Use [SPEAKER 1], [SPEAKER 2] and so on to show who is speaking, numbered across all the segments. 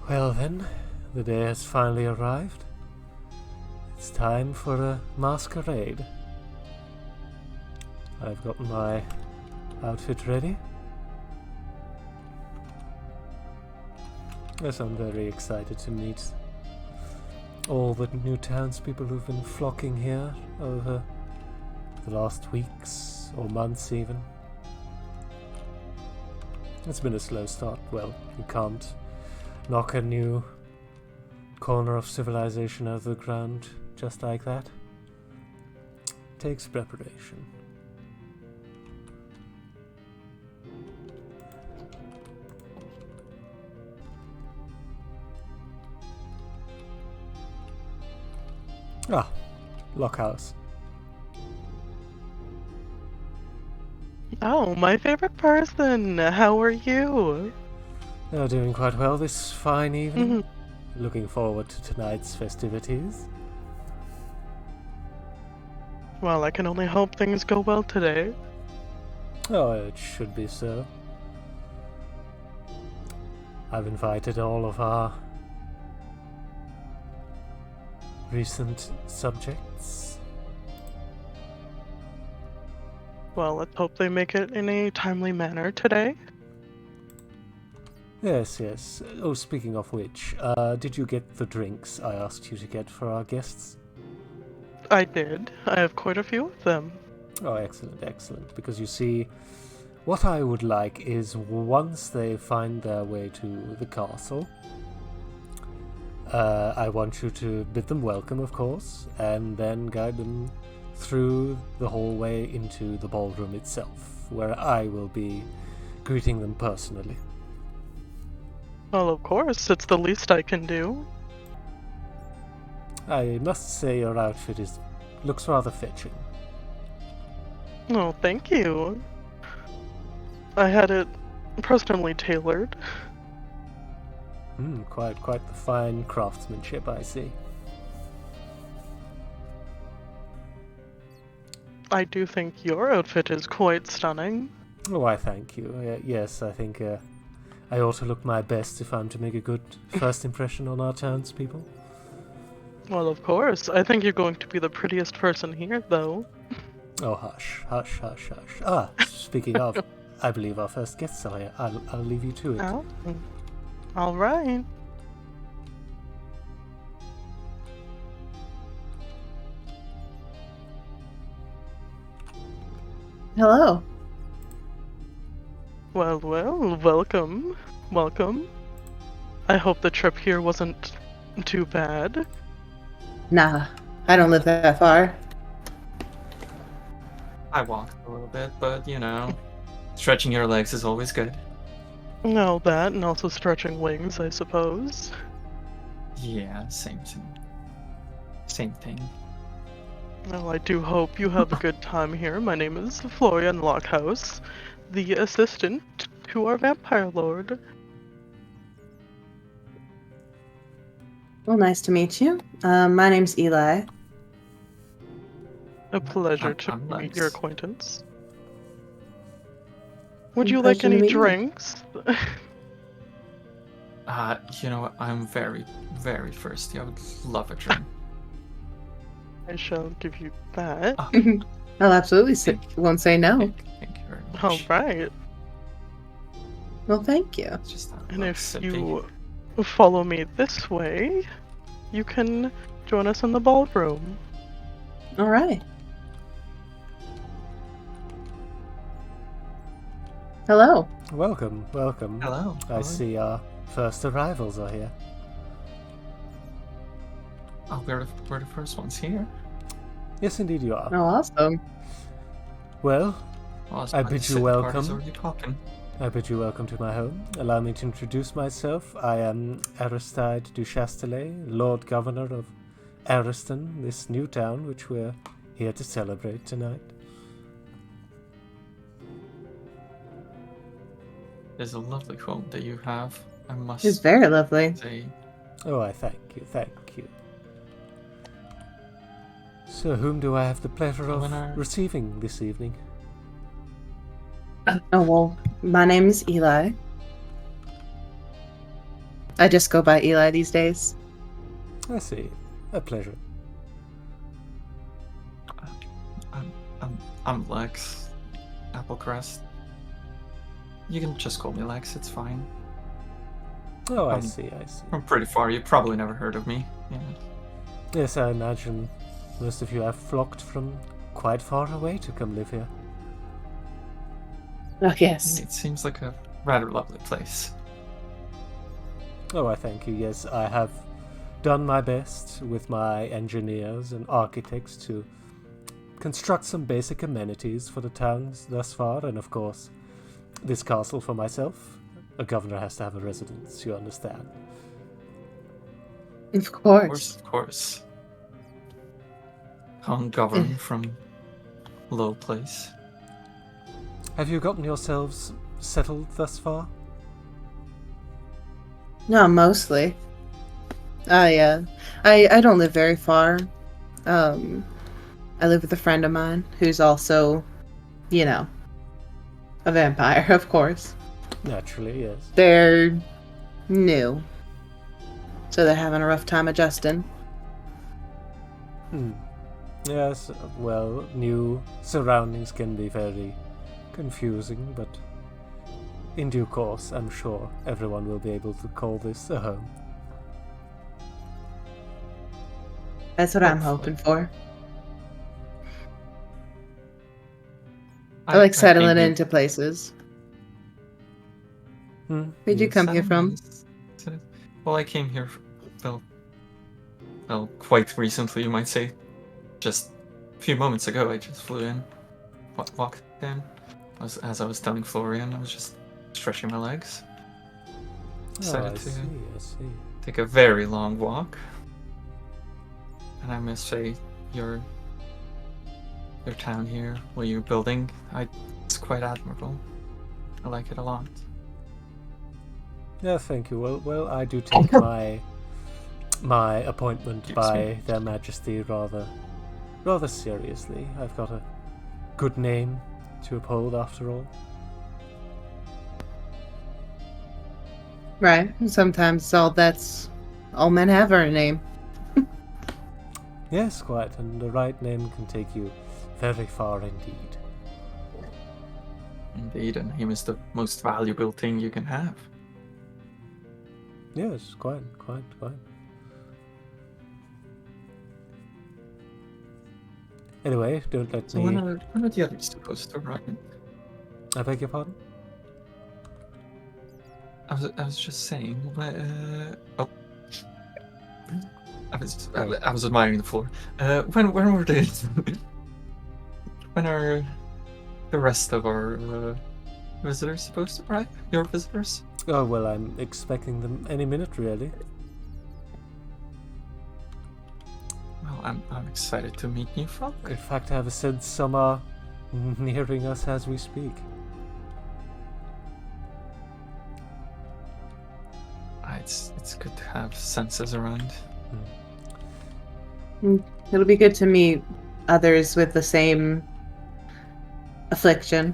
[SPEAKER 1] Well then, the day has finally arrived. It's time for a masquerade. I've got my outfit ready. Yes, I'm very excited to meet all the new townspeople who've been flocking here over the last weeks or months even. It's been a slow start. Well, you can't knock a new corner of civilization out of the ground just like that. It takes preparation. Ah, Lockhouse.
[SPEAKER 2] Oh, my favorite person. How are you?
[SPEAKER 1] You're doing quite well this fine evening. Looking forward to tonight's festivities.
[SPEAKER 2] Well, I can only hope things go well today.
[SPEAKER 1] Oh, it should be so. I've invited all of our recent subjects.
[SPEAKER 2] Well, let's hope they make it in a timely manner today.
[SPEAKER 1] Yes, yes. Oh, speaking of which, did you get the drinks I asked you to get for our guests?
[SPEAKER 2] I did. I have quite a few of them.
[SPEAKER 1] Oh, excellent, excellent. Because you see, what I would like is once they find their way to the castle, I want you to bid them welcome, of course, and then guide them through the hallway into the ballroom itself, where I will be greeting them personally.
[SPEAKER 2] Well, of course, it's the least I can do.
[SPEAKER 1] I must say your outfit looks rather fetching.
[SPEAKER 2] Oh, thank you. I had it personally tailored.
[SPEAKER 1] Quite the fine craftsmanship, I see.
[SPEAKER 2] I do think your outfit is quite stunning.
[SPEAKER 1] Oh, I thank you. Yes, I think I ought to look my best if I'm to make a good first impression on our townspeople.
[SPEAKER 2] Well, of course. I think you're going to be the prettiest person here, though.
[SPEAKER 1] Oh, hush, hush, hush, hush. Ah, speaking of, I believe our first guests are here. I'll leave you to it.
[SPEAKER 2] Oh. All right.
[SPEAKER 3] Hello.
[SPEAKER 2] Well, welcome. Welcome. I hope the trip here wasn't too bad.
[SPEAKER 3] Nah, I don't live that far.
[SPEAKER 4] I walked a little bit, but stretching your legs is always good.
[SPEAKER 2] No, that, and also stretching wings, I suppose.
[SPEAKER 4] Yeah, same thing.
[SPEAKER 2] Well, I do hope you have a good time here. My name is Florian Lockhouse, the assistant to our vampire lord.
[SPEAKER 3] Well, nice to meet you. My name's Eli.
[SPEAKER 2] A pleasure to
[SPEAKER 4] I'm
[SPEAKER 2] meet
[SPEAKER 4] nice.
[SPEAKER 2] your acquaintance. Would
[SPEAKER 3] A
[SPEAKER 2] you like
[SPEAKER 3] pleasure to
[SPEAKER 2] any
[SPEAKER 3] meet you.
[SPEAKER 2] drinks?
[SPEAKER 4] I'm very, very thirsty. I would love a drink.
[SPEAKER 2] I shall give you that.
[SPEAKER 3] I'll absolutely won't say no.
[SPEAKER 4] Thank you very much.
[SPEAKER 2] All right.
[SPEAKER 3] Well, thank you.
[SPEAKER 4] Just a
[SPEAKER 2] And
[SPEAKER 4] little
[SPEAKER 2] if
[SPEAKER 4] sippy.
[SPEAKER 2] you follow me this way, you can join us in the ballroom.
[SPEAKER 3] All right. Hello.
[SPEAKER 1] Welcome.
[SPEAKER 4] Hello.
[SPEAKER 1] I see our first arrivals are here.
[SPEAKER 4] Oh, we're the first ones here.
[SPEAKER 1] Yes, indeed you are.
[SPEAKER 3] Oh, awesome.
[SPEAKER 1] Well,
[SPEAKER 4] Oh,
[SPEAKER 1] I bid you welcome.
[SPEAKER 4] Already talking.
[SPEAKER 1] I bid you welcome to my home. Allow me to introduce myself. I am Aristide du Chastelet, Lord Governor of Ariston, this new town which we're here to celebrate tonight.
[SPEAKER 4] It's a lovely home that you have. I must
[SPEAKER 3] It's very lovely.
[SPEAKER 4] say.
[SPEAKER 1] Oh, I thank you. So, whom do I have the pleasure of
[SPEAKER 4] Governor.
[SPEAKER 1] receiving this evening?
[SPEAKER 3] Oh, well, my name is Eli. I just go by Eli these days.
[SPEAKER 1] I see. A pleasure.
[SPEAKER 4] I'm Lex. Applecrest. You can just call me Lex, it's fine.
[SPEAKER 1] Oh, I
[SPEAKER 4] Um,
[SPEAKER 1] see, I see.
[SPEAKER 4] I'm pretty far, you probably never heard of me. Yeah.
[SPEAKER 1] Yes, I imagine most of you have flocked from quite far away to come live here.
[SPEAKER 3] Oh, yes.
[SPEAKER 4] It seems like a rather lovely place.
[SPEAKER 1] Oh, I thank you. Yes, I have done my best with my engineers and architects to construct some basic amenities for the towns thus far, and of course, this castle for myself. A governor has to have a residence, you understand.
[SPEAKER 3] Of course.
[SPEAKER 4] Of course. Can't govern from low place.
[SPEAKER 1] Have you gotten yourselves settled thus far?
[SPEAKER 3] No, mostly. I don't live very far. I live with a friend of mine who's also, a vampire, of course.
[SPEAKER 1] Naturally, yes.
[SPEAKER 3] They're new. So they're having a rough time adjusting.
[SPEAKER 1] Yes, well, new surroundings can be very confusing, but in due course, I'm sure everyone will be able to call this a home.
[SPEAKER 3] That's what I'm
[SPEAKER 4] Hopefully.
[SPEAKER 3] hoping for. I like settling into places. Where'd you come here from?
[SPEAKER 4] Well, I came here, well, quite recently, you might say. Just a few moments ago, I just flew in, walked in. As I was telling Florian, I was just stretching my legs. Decided to
[SPEAKER 1] I see.
[SPEAKER 4] take a very long walk. And I must say, your town here, what you're building, it's quite admirable. I like it a lot.
[SPEAKER 1] Yeah, thank you. Well, I do take my appointment by Their Majesty rather seriously. I've got a good name to uphold, after all.
[SPEAKER 3] Right. Sometimes that's all men have are a name.
[SPEAKER 1] Yes, quite, and the right name can take you very far indeed.
[SPEAKER 4] Indeed, a name is the most valuable thing you can have.
[SPEAKER 1] Yes, quite. Anyway, don't let
[SPEAKER 4] So
[SPEAKER 1] me...
[SPEAKER 4] when are the others supposed to arrive?
[SPEAKER 1] I beg your pardon?
[SPEAKER 4] I was just saying. I was admiring the floor. When were they? When are the rest of our visitors supposed to arrive? Your visitors?
[SPEAKER 1] Oh, well, I'm expecting them any minute, really.
[SPEAKER 4] Well, I'm excited to meet new folk.
[SPEAKER 1] In fact, I have a sense some are nearing us as we speak.
[SPEAKER 4] It's good to have senses around.
[SPEAKER 3] It'll be good to meet others with the same affliction.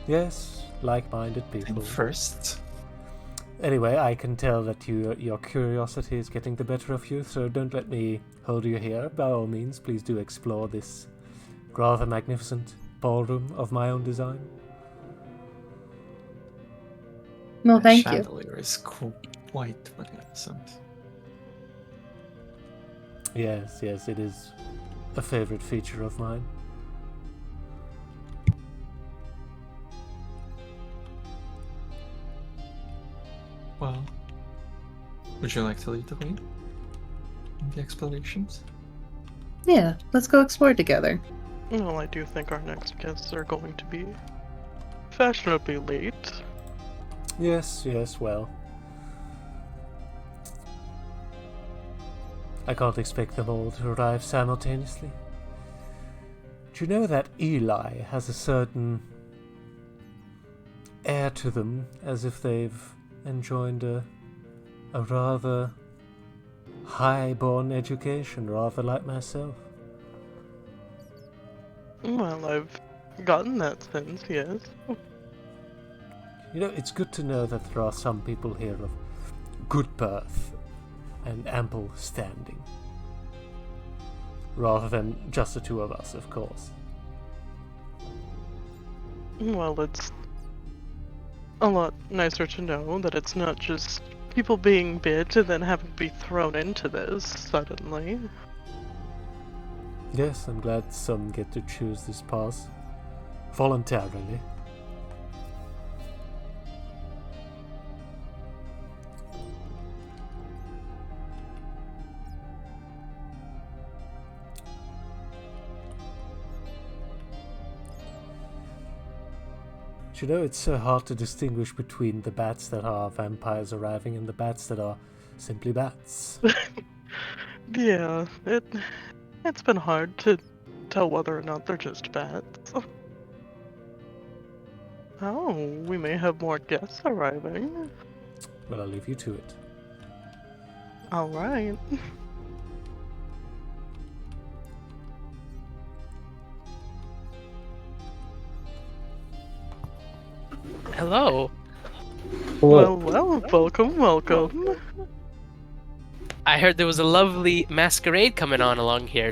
[SPEAKER 1] Yes, like-minded people.
[SPEAKER 4] And first,
[SPEAKER 1] Anyway, I can tell that your curiosity is getting the better of you, so don't let me hold you here. By all means, please do explore this rather magnificent ballroom of my own design.
[SPEAKER 3] Well, thank you.
[SPEAKER 4] the chandelier is quite magnificent.
[SPEAKER 1] Yes, it is a favorite feature of mine.
[SPEAKER 4] Well, would you like to lead the way in the explorations?
[SPEAKER 3] Yeah, let's go explore together.
[SPEAKER 2] Well, I do think our next guests are going to be fashionably late.
[SPEAKER 1] Yes, well. I can't expect them all to arrive simultaneously. Do you know that Eli has a certain air to them, as if they've enjoyed a rather high-born education, rather like myself?
[SPEAKER 2] Well, I've gotten that sense, yes.
[SPEAKER 1] You know, it's good to know that there are some people here of good birth and ample standing. Rather than just the two of us, of course.
[SPEAKER 2] Well, it's a lot nicer to know that it's not just people being bit and then having to be thrown into this suddenly.
[SPEAKER 1] Yes, I'm glad some get to choose this path voluntarily. You know, it's so hard to distinguish between the bats that are vampires arriving and the bats that are simply bats.
[SPEAKER 2] Yeah, it's been hard to tell whether or not they're just bats. Oh, we may have more guests arriving.
[SPEAKER 1] Well, I'll leave you to it.
[SPEAKER 2] Alright.
[SPEAKER 5] Hello.
[SPEAKER 2] Well, welcome.
[SPEAKER 5] I heard there was a lovely masquerade coming on along here,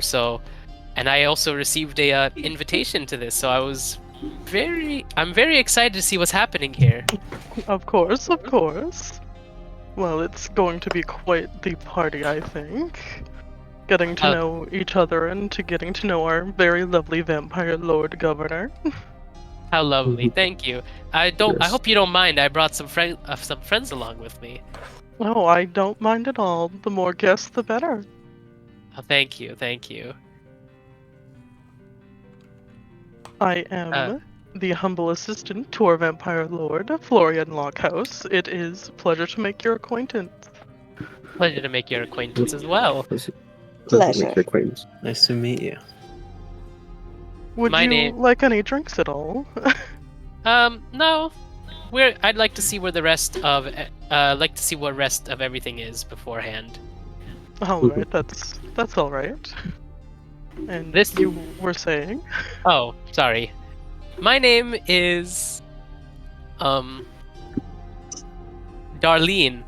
[SPEAKER 5] and I also received a invitation to this, so I'm very excited to see what's happening here.
[SPEAKER 2] Of course. Well, it's going to be quite the party, I think. Getting to know each other and getting to know our very lovely vampire lord governor.
[SPEAKER 5] How lovely! Thank you. I hope you don't mind. I brought some friends along with me.
[SPEAKER 2] Oh, I don't mind at all. The more guests, the better.
[SPEAKER 5] Oh, thank you.
[SPEAKER 2] I am the humble assistant to our vampire lord, Florian Lockhouse. It is a pleasure to make your acquaintance.
[SPEAKER 5] Pleasure to make your acquaintance as well.
[SPEAKER 6] Pleasure.
[SPEAKER 7] Nice to meet you.
[SPEAKER 2] Would you like any drinks at all?
[SPEAKER 5] No. I'd like to see where the rest of what rest of everything is beforehand.
[SPEAKER 2] Alright, that's alright. And you were saying?
[SPEAKER 5] Oh, sorry. My name is Darlene.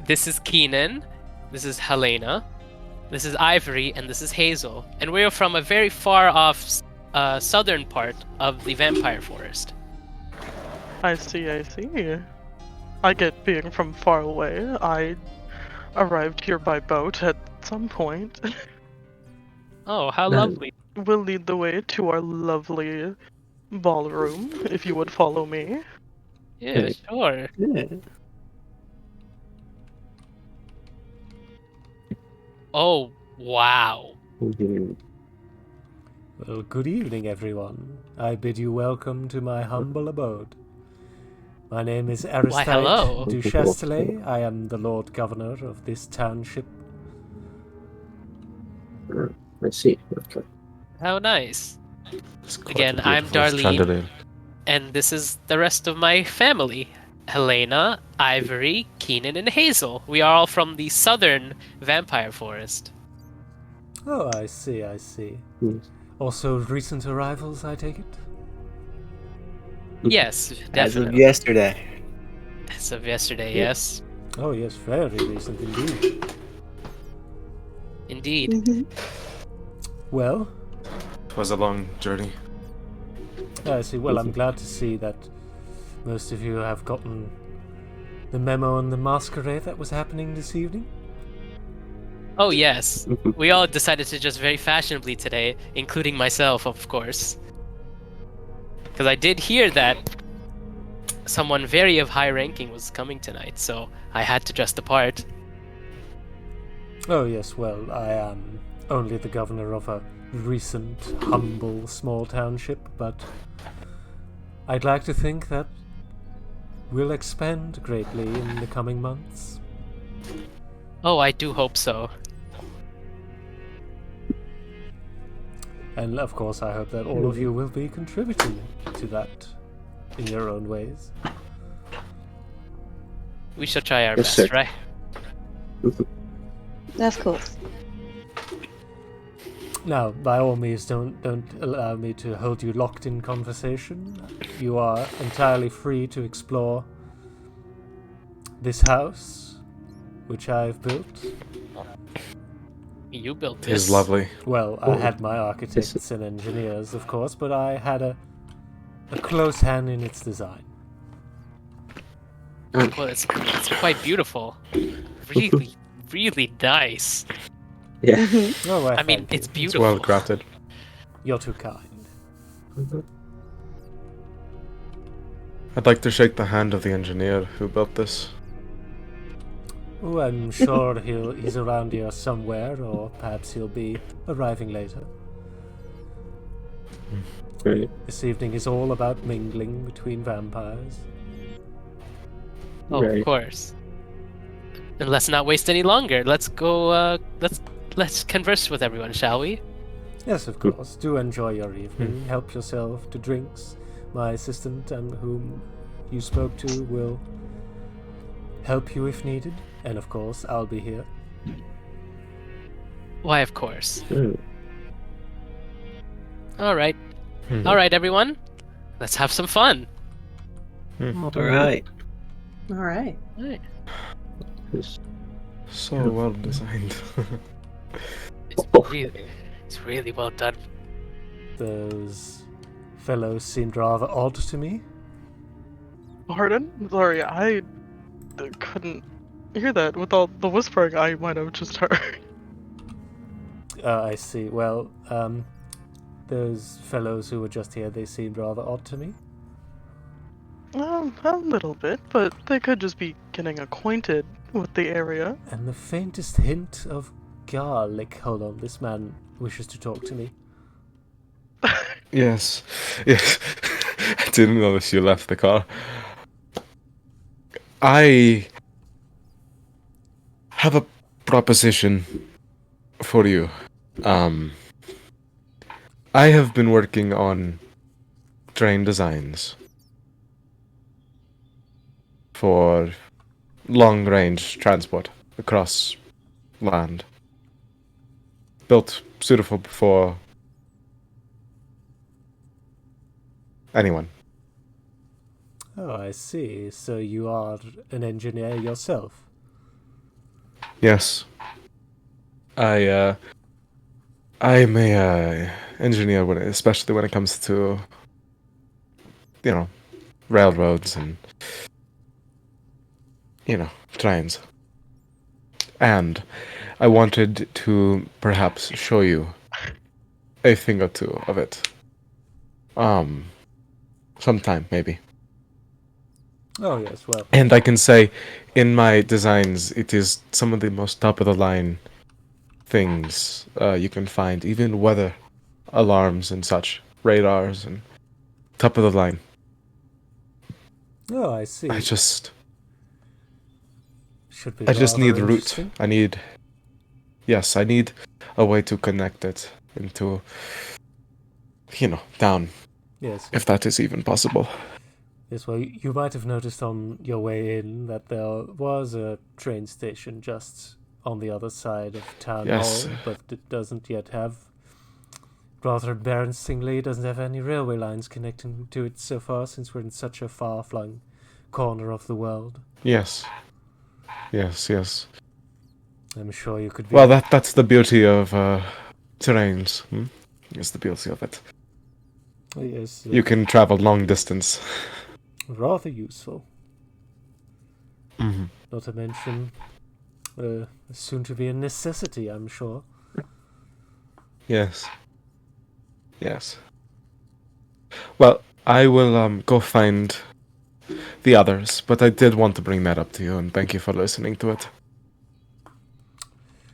[SPEAKER 5] This is Keenan. This is Helena. This is Ivory, and this is Hazel. And we're from a very far off southern part of the vampire forest.
[SPEAKER 2] I see. I get being from far away. I arrived here by boat at some point.
[SPEAKER 5] Oh, how lovely.
[SPEAKER 2] We'll lead the way to our lovely ballroom, if you would follow me.
[SPEAKER 5] Yeah, sure.
[SPEAKER 7] Yeah.
[SPEAKER 5] Oh, wow.
[SPEAKER 1] Well, good evening, everyone. I bid you welcome to my humble abode. My name is Aristide
[SPEAKER 5] hello.
[SPEAKER 1] du Chastelet. I am the Lord Governor of this township.
[SPEAKER 7] I see. Okay.
[SPEAKER 5] How nice.
[SPEAKER 8] Quite
[SPEAKER 5] Again,
[SPEAKER 8] a
[SPEAKER 5] I'm
[SPEAKER 8] beautiful
[SPEAKER 5] Darlene,
[SPEAKER 8] chandelier.
[SPEAKER 5] and this is the rest of my family. Helena, Ivory, Keenan, and Hazel. We are all from the southern vampire forest.
[SPEAKER 1] Oh, I see. Also, recent arrivals, I take it?
[SPEAKER 5] Yes,
[SPEAKER 7] As of
[SPEAKER 5] definitely.
[SPEAKER 7] yesterday.
[SPEAKER 5] As of yesterday,
[SPEAKER 7] Yeah.
[SPEAKER 5] yes.
[SPEAKER 1] Oh, yes, very recent indeed.
[SPEAKER 5] Indeed.
[SPEAKER 1] Well,
[SPEAKER 8] It was a long journey.
[SPEAKER 1] I see. Well, I'm glad to see that most of you have gotten the memo on the masquerade that was happening this evening.
[SPEAKER 5] Oh, yes. We all decided to dress very fashionably today, including myself, of course. Because I did hear that someone very of high ranking was coming tonight, so I had to dress the part.
[SPEAKER 1] Oh, yes, well, I am only the governor of a recent, humble, small township, but I'd like to think that we'll expand greatly in the coming months.
[SPEAKER 5] Oh, I do hope so.
[SPEAKER 1] And of course, I hope that all of you will be contributing to that in your own ways.
[SPEAKER 5] We shall try our
[SPEAKER 7] Yes,
[SPEAKER 5] best,
[SPEAKER 7] sir.
[SPEAKER 5] right?
[SPEAKER 6] Of course.
[SPEAKER 1] Now, by all means, don't allow me to hold you locked in conversation. You are entirely free to explore this house, which I've built.
[SPEAKER 5] You built
[SPEAKER 8] It
[SPEAKER 5] this.
[SPEAKER 8] is lovely.
[SPEAKER 1] Well, I had my architects and engineers, of course, but I had a close hand in its design.
[SPEAKER 5] Well, it's quite beautiful. Really, really nice.
[SPEAKER 7] Yeah.
[SPEAKER 1] Oh,
[SPEAKER 5] I mean,
[SPEAKER 1] thank
[SPEAKER 5] it's
[SPEAKER 1] you.
[SPEAKER 8] It's
[SPEAKER 5] beautiful.
[SPEAKER 8] well crafted.
[SPEAKER 1] You're too kind.
[SPEAKER 8] I'd like to shake the hand of the engineer who built this.
[SPEAKER 1] Oh, I'm sure he's around here somewhere, or perhaps he'll be arriving later.
[SPEAKER 7] Right.
[SPEAKER 1] This evening is all about mingling between vampires.
[SPEAKER 5] Oh,
[SPEAKER 7] Right.
[SPEAKER 5] of course. And let's not waste any longer. Let's go. Let's converse with everyone, shall we?
[SPEAKER 1] Yes, of course. Do enjoy your evening. Help yourself to drinks. My assistant, and whom you spoke to, will help you if needed. And of course, I'll be here.
[SPEAKER 5] Why, of course.
[SPEAKER 7] Mm.
[SPEAKER 5] All right.
[SPEAKER 8] Hmm.
[SPEAKER 5] All right, everyone. Let's have some fun.
[SPEAKER 7] All right.
[SPEAKER 3] All right.
[SPEAKER 5] All right.
[SPEAKER 8] So well designed.
[SPEAKER 5] It's really well done.
[SPEAKER 1] Those fellows seemed rather odd to me.
[SPEAKER 2] Pardon? Sorry, I couldn't hear that. With all the whispering, I might have just heard.
[SPEAKER 1] I see. Well, those fellows who were just here, they seemed rather odd to me.
[SPEAKER 2] A little bit, but they could just be getting acquainted with the area.
[SPEAKER 1] And the faintest hint of garlic. Hold on, this man wishes to talk to me.
[SPEAKER 8] Yes. Yes. I didn't notice you left the car. I have a proposition for you. I have been working on train designs for long-range transport across land. Built suitable for anyone.
[SPEAKER 1] Oh, I see. So you are an engineer yourself.
[SPEAKER 8] Yes. I'm a engineer, especially when it comes to, railroads and, trains. And I wanted to perhaps show you a thing or two of it. Sometime, maybe.
[SPEAKER 1] Oh, yes, well.
[SPEAKER 8] And I can say, in my designs, it is some of the most top-of-the-line things you can find, even weather alarms and such, radars and top-of-the-line.
[SPEAKER 1] Oh, I see.
[SPEAKER 8] I just
[SPEAKER 1] Should be
[SPEAKER 8] need
[SPEAKER 1] rather
[SPEAKER 8] a route.
[SPEAKER 1] interesting.
[SPEAKER 8] I need a way to connect it into, town,
[SPEAKER 1] Yes.
[SPEAKER 8] if that is even possible.
[SPEAKER 1] Yes, well, you might have noticed on your way in that there was a train station just on the other side of Town
[SPEAKER 8] Yes.
[SPEAKER 1] Hall, but it doesn't yet have, rather embarrassingly, it doesn't have any railway lines connecting to it so far, since we're in such a far-flung corner of the world.
[SPEAKER 8] Yes. Yes.
[SPEAKER 1] I'm sure you could be...
[SPEAKER 8] Well, that's the beauty of terrains. It's the beauty of it.
[SPEAKER 1] Yes,
[SPEAKER 8] You can travel long distance.
[SPEAKER 1] rather useful.
[SPEAKER 8] Mhm.
[SPEAKER 1] Not to mention, soon to be a necessity, I'm sure.
[SPEAKER 8] Yes. Well, I will go find the others, but I did want to bring that up to you, and thank you for listening to it.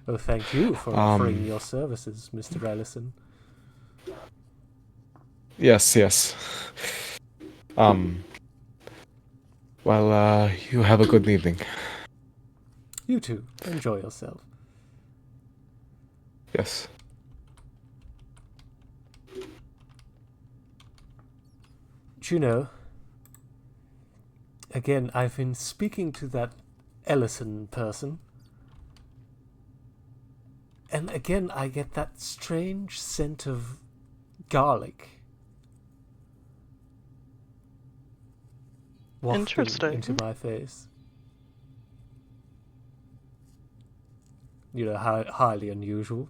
[SPEAKER 1] Oh, thank you for offering your services, Mr. Ellison.
[SPEAKER 8] Yes. Well, you have a good evening.
[SPEAKER 1] You too. Enjoy yourself.
[SPEAKER 8] Yes.
[SPEAKER 1] Do you know, again, I've been speaking to that Ellison person. And again, I get that strange scent of garlic wafting
[SPEAKER 2] Interesting.
[SPEAKER 1] into my face. Highly unusual.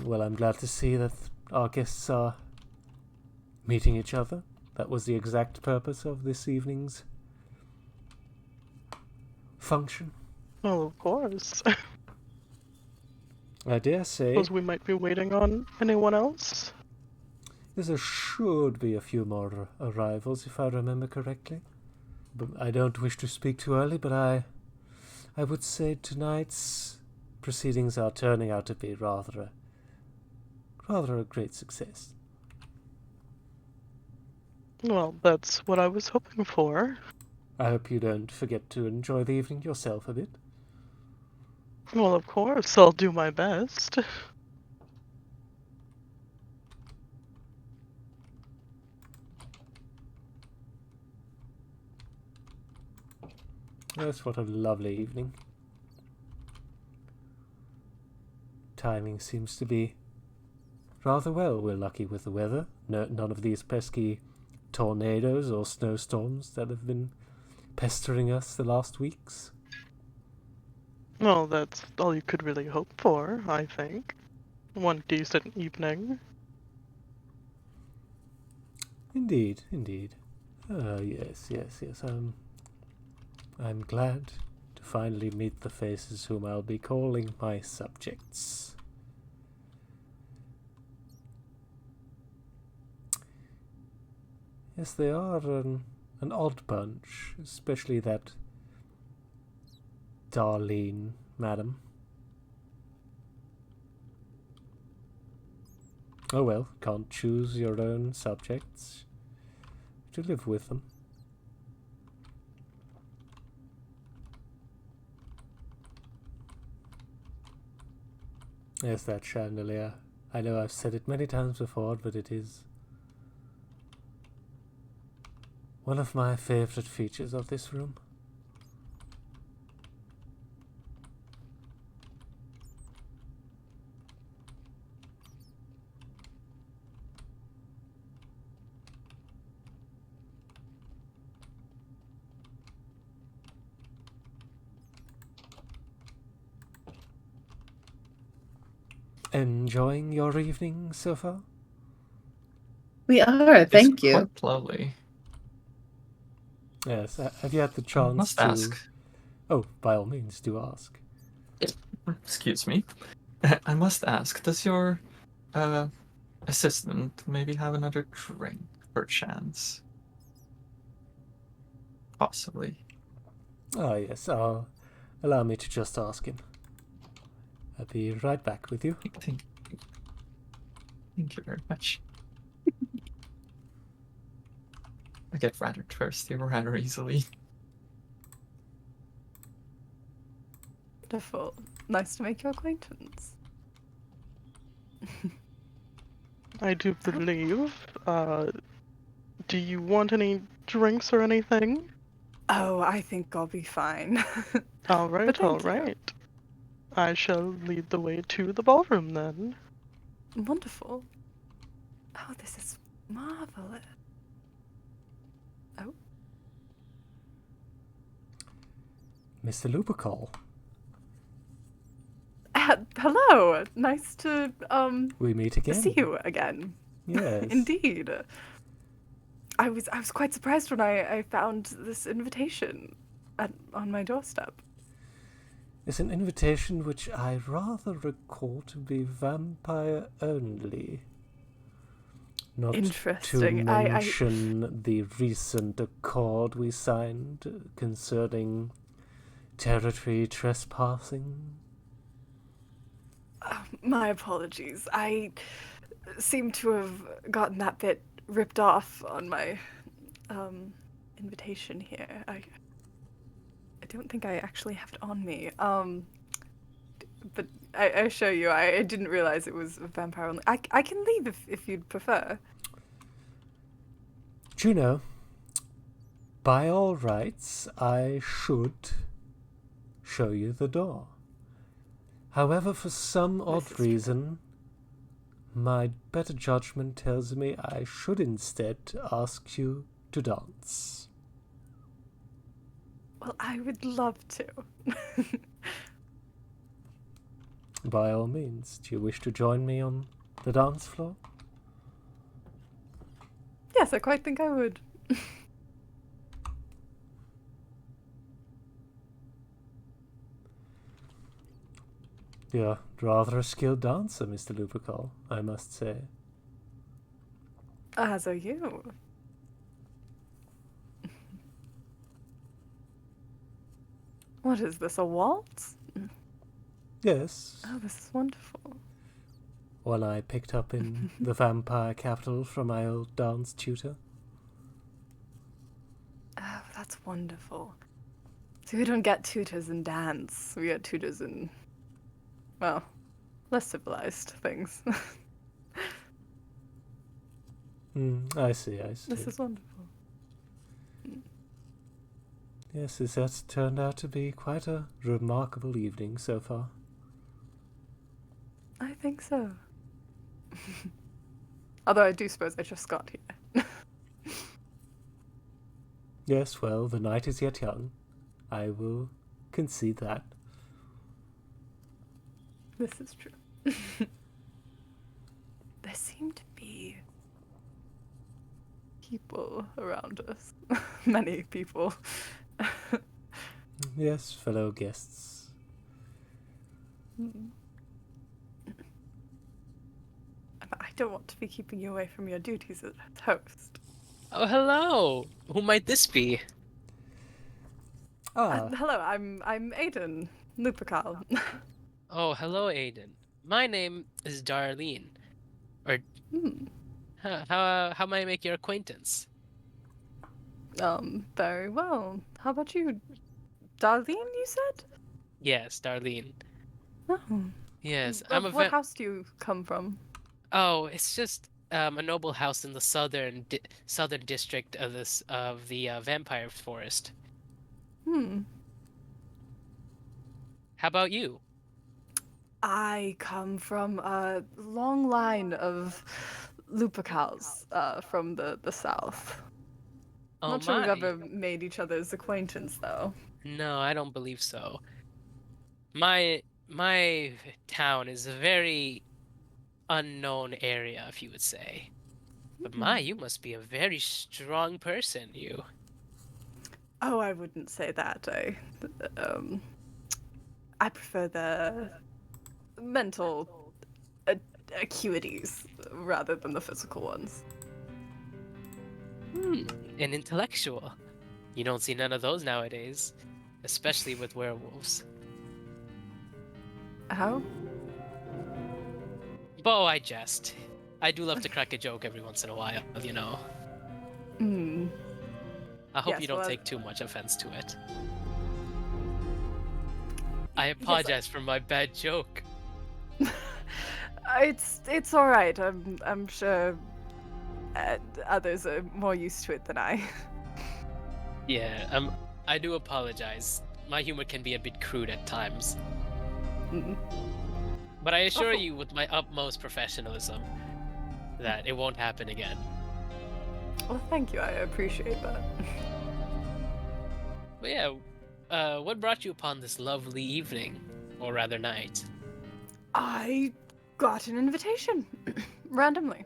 [SPEAKER 1] Well, I'm glad to see that our guests are meeting each other. That was the exact purpose of this evening's function.
[SPEAKER 2] Well, of course.
[SPEAKER 1] I dare say
[SPEAKER 2] Suppose we might be waiting on anyone else?
[SPEAKER 1] there should be a few more arrivals, if I remember correctly. But I don't wish to speak too early, but I would say tonight's proceedings are turning out to be rather a great success.
[SPEAKER 2] Well, that's what I was hoping for.
[SPEAKER 1] I hope you don't forget to enjoy the evening yourself a bit.
[SPEAKER 2] Well, of course, I'll do my best.
[SPEAKER 1] Yes, what a lovely evening. Timing seems to be rather well. We're lucky with the weather. None of these pesky tornadoes or snowstorms that have been pestering us the last weeks.
[SPEAKER 2] Well, that's all you could really hope for, I think. One decent evening.
[SPEAKER 1] Indeed. Yes. I'm glad to finally meet the faces whom I'll be calling my subjects. Yes, they are an odd bunch, especially that Darlene, madam. Oh well, can't choose your own subjects. To live with them. Yes, that chandelier. I know I've said it many times before, but it is one of my favorite features of this room. Enjoying your evening so far?
[SPEAKER 3] We are, thank
[SPEAKER 4] It's
[SPEAKER 3] you.
[SPEAKER 4] quite lovely.
[SPEAKER 1] Yes. Have you had the
[SPEAKER 4] I
[SPEAKER 1] chance
[SPEAKER 4] must
[SPEAKER 1] to...
[SPEAKER 4] ask.
[SPEAKER 1] Oh, by all means, do ask.
[SPEAKER 4] Excuse me. I must ask, does your assistant maybe have another drink, perchance? Possibly.
[SPEAKER 1] Ah, yes. Allow me to just ask him. I'll be right back with you.
[SPEAKER 4] Thank you very much. I get rather thirsty rather easily.
[SPEAKER 6] Wonderful. Nice to make your acquaintance.
[SPEAKER 2] I do believe. Do you want any drinks or anything?
[SPEAKER 6] Oh, I think I'll be fine.
[SPEAKER 2] All right,
[SPEAKER 6] But
[SPEAKER 2] all
[SPEAKER 6] thank you.
[SPEAKER 2] right. I shall lead the way to the ballroom then.
[SPEAKER 6] Wonderful. Oh, this is marvelous. Oh,
[SPEAKER 1] Mr. Lupacol,
[SPEAKER 6] hello. Nice to
[SPEAKER 1] we meet again.
[SPEAKER 6] see you again.
[SPEAKER 1] Yes.
[SPEAKER 6] Indeed. I was quite surprised when I found this invitation on my doorstep.
[SPEAKER 1] It's an invitation which I rather recall to be vampire only. Not
[SPEAKER 6] Interesting.
[SPEAKER 1] to mention the recent accord we signed concerning territory trespassing.
[SPEAKER 6] My apologies. I seem to have gotten that bit ripped off on my invitation here. I don't think I actually have it on me. But I show you. I didn't realize it was vampire only. I can leave if you'd prefer.
[SPEAKER 1] Juno, By all rights, I should show you the door. However, for some odd reason, my better judgment tells me I should instead ask you to dance.
[SPEAKER 6] Well, I would love to.
[SPEAKER 1] By all means, do you wish to join me on the dance floor?
[SPEAKER 6] Yes, I quite think I would.
[SPEAKER 1] You're rather a skilled dancer, Mr. Lupercal, I must say.
[SPEAKER 6] As are you. What is this, a waltz?
[SPEAKER 1] Yes,
[SPEAKER 6] Oh, this is wonderful.
[SPEAKER 1] one I picked up in the vampire capital from my old dance tutor.
[SPEAKER 6] Oh, that's wonderful. So we don't get tutors in dance. We get tutors in, well, less civilized things.
[SPEAKER 1] I see.
[SPEAKER 6] This is wonderful.
[SPEAKER 1] Yes, this has turned out to be quite a remarkable evening so far.
[SPEAKER 6] I think so. Although I do suppose I just got here.
[SPEAKER 1] Yes, well, the night is yet young. I will concede that.
[SPEAKER 6] This is true. There seem to be people around us. Many people.
[SPEAKER 1] Yes, fellow guests.
[SPEAKER 6] I don't want to be keeping you away from your duties as host.
[SPEAKER 5] Oh, hello! Who might this be?
[SPEAKER 6] Hello, I'm Aiden Lupercal.
[SPEAKER 5] Oh, hello, Aiden. My name is Darlene. Or, how may I make your acquaintance?
[SPEAKER 6] Very well. How about you? Darlene, you said?
[SPEAKER 5] Yes, Darlene.
[SPEAKER 6] Oh.
[SPEAKER 5] Yes,
[SPEAKER 6] What house do you come from?
[SPEAKER 5] Oh, it's just a noble house in the southern district of the vampire forest. How about you?
[SPEAKER 6] I come from a long line of Lupercals from the south.
[SPEAKER 5] Oh,
[SPEAKER 6] Not sure we've
[SPEAKER 5] my.
[SPEAKER 6] ever made each other's acquaintance, though.
[SPEAKER 5] No, I don't believe so. My town is a very unknown area, if you would say. But you must be a very strong person, you.
[SPEAKER 6] Oh, I wouldn't say that. I prefer the mental acuities rather than the physical ones.
[SPEAKER 5] An intellectual. You don't see none of those nowadays, especially with werewolves.
[SPEAKER 6] How?
[SPEAKER 5] Oh, I jest. I do love to crack a joke every once in a while, you know. I hope you don't take too much offense to it. I apologize for my bad joke.
[SPEAKER 6] It's all right. I'm sure others are more used to it than I.
[SPEAKER 5] Yeah, I do apologize. My humor can be a bit crude at times. But I assure you with my utmost professionalism that it won't happen again.
[SPEAKER 6] Well, thank you. I appreciate that.
[SPEAKER 5] But yeah, what brought you upon this lovely evening? Or rather night?
[SPEAKER 6] I got an invitation. Randomly.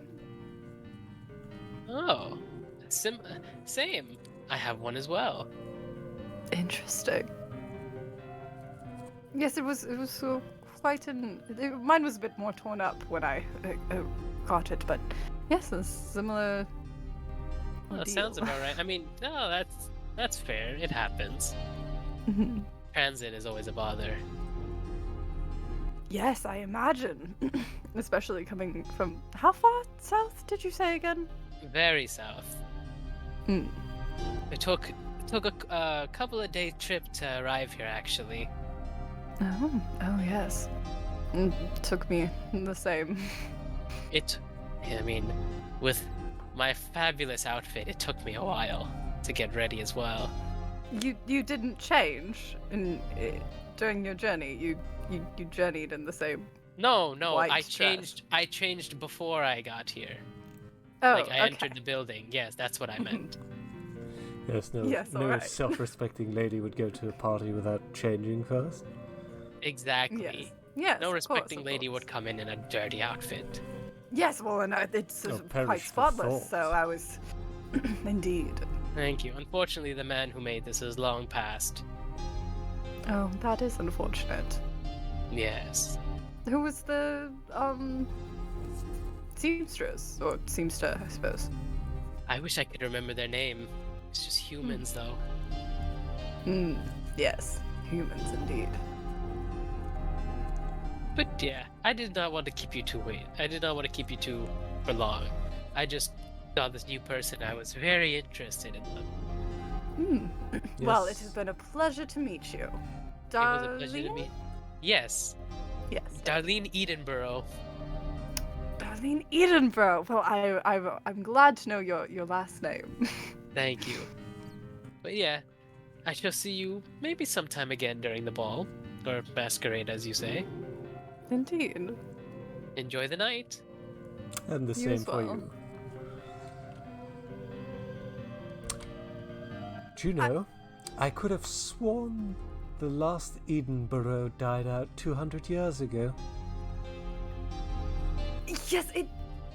[SPEAKER 5] Oh, same. I have one as well.
[SPEAKER 6] Interesting. Yes, it was quite mine was a bit more torn up when I got it, but yes, a similar.
[SPEAKER 5] Well, that sounds about right. I mean, no, that's fair. It happens. Transit is always a bother.
[SPEAKER 6] Yes, I imagine. Especially coming from how far south did you say again?
[SPEAKER 5] Very south. It took a couple of day trip to arrive here, actually.
[SPEAKER 6] Oh yes. Took me the same.
[SPEAKER 5] I mean, with my fabulous outfit, it took me a while to get ready as well.
[SPEAKER 6] You didn't change during your journey. You journeyed in the same.
[SPEAKER 5] No,
[SPEAKER 6] White
[SPEAKER 5] I
[SPEAKER 6] dress.
[SPEAKER 5] changed. I changed before I got here.
[SPEAKER 6] Oh,
[SPEAKER 5] Like I
[SPEAKER 6] okay.
[SPEAKER 5] entered the building. Yes, that's what I meant.
[SPEAKER 1] Yes,
[SPEAKER 6] Yes,
[SPEAKER 1] no
[SPEAKER 6] alright.
[SPEAKER 1] self-respecting lady would go to a party without changing first.
[SPEAKER 5] Exactly.
[SPEAKER 6] Yes. Yes.
[SPEAKER 5] No
[SPEAKER 6] of
[SPEAKER 5] respecting
[SPEAKER 6] course, of
[SPEAKER 5] lady
[SPEAKER 6] course.
[SPEAKER 5] would come in a dirty outfit.
[SPEAKER 6] Yes, well, and it's
[SPEAKER 1] Oh,
[SPEAKER 6] quite
[SPEAKER 1] perish the
[SPEAKER 6] spotless,
[SPEAKER 1] thought.
[SPEAKER 6] so I was. Indeed.
[SPEAKER 5] Thank you. Unfortunately, the man who made this is long past.
[SPEAKER 6] Oh, that is unfortunate.
[SPEAKER 5] Yes.
[SPEAKER 6] Who was the seamstress or seamster, I suppose?
[SPEAKER 5] I wish I could remember their name. It's just humans, though.
[SPEAKER 6] Yes, humans indeed.
[SPEAKER 5] But yeah, I did not want to keep you too wait. I did not want to keep you too for long. I just saw this new person. I was very interested in them.
[SPEAKER 6] Well, it
[SPEAKER 1] Yes.
[SPEAKER 6] has been a pleasure to meet you.
[SPEAKER 5] It was a pleasure to
[SPEAKER 6] Darlene?
[SPEAKER 5] meet. Yes,
[SPEAKER 6] Yes.
[SPEAKER 5] Darlene Edenborough.
[SPEAKER 6] Darlene Edinburgh. Well, I'm glad to know your last name.
[SPEAKER 5] Thank you. But yeah, I shall see you maybe sometime again during the ball, or masquerade, as you say.
[SPEAKER 6] Indeed.
[SPEAKER 5] Enjoy the night.
[SPEAKER 1] And the
[SPEAKER 6] You
[SPEAKER 1] same
[SPEAKER 6] as
[SPEAKER 1] for
[SPEAKER 6] well.
[SPEAKER 1] you. Do you know, I could have sworn the last Edinburgh died out 200 years ago.
[SPEAKER 6] Yes, it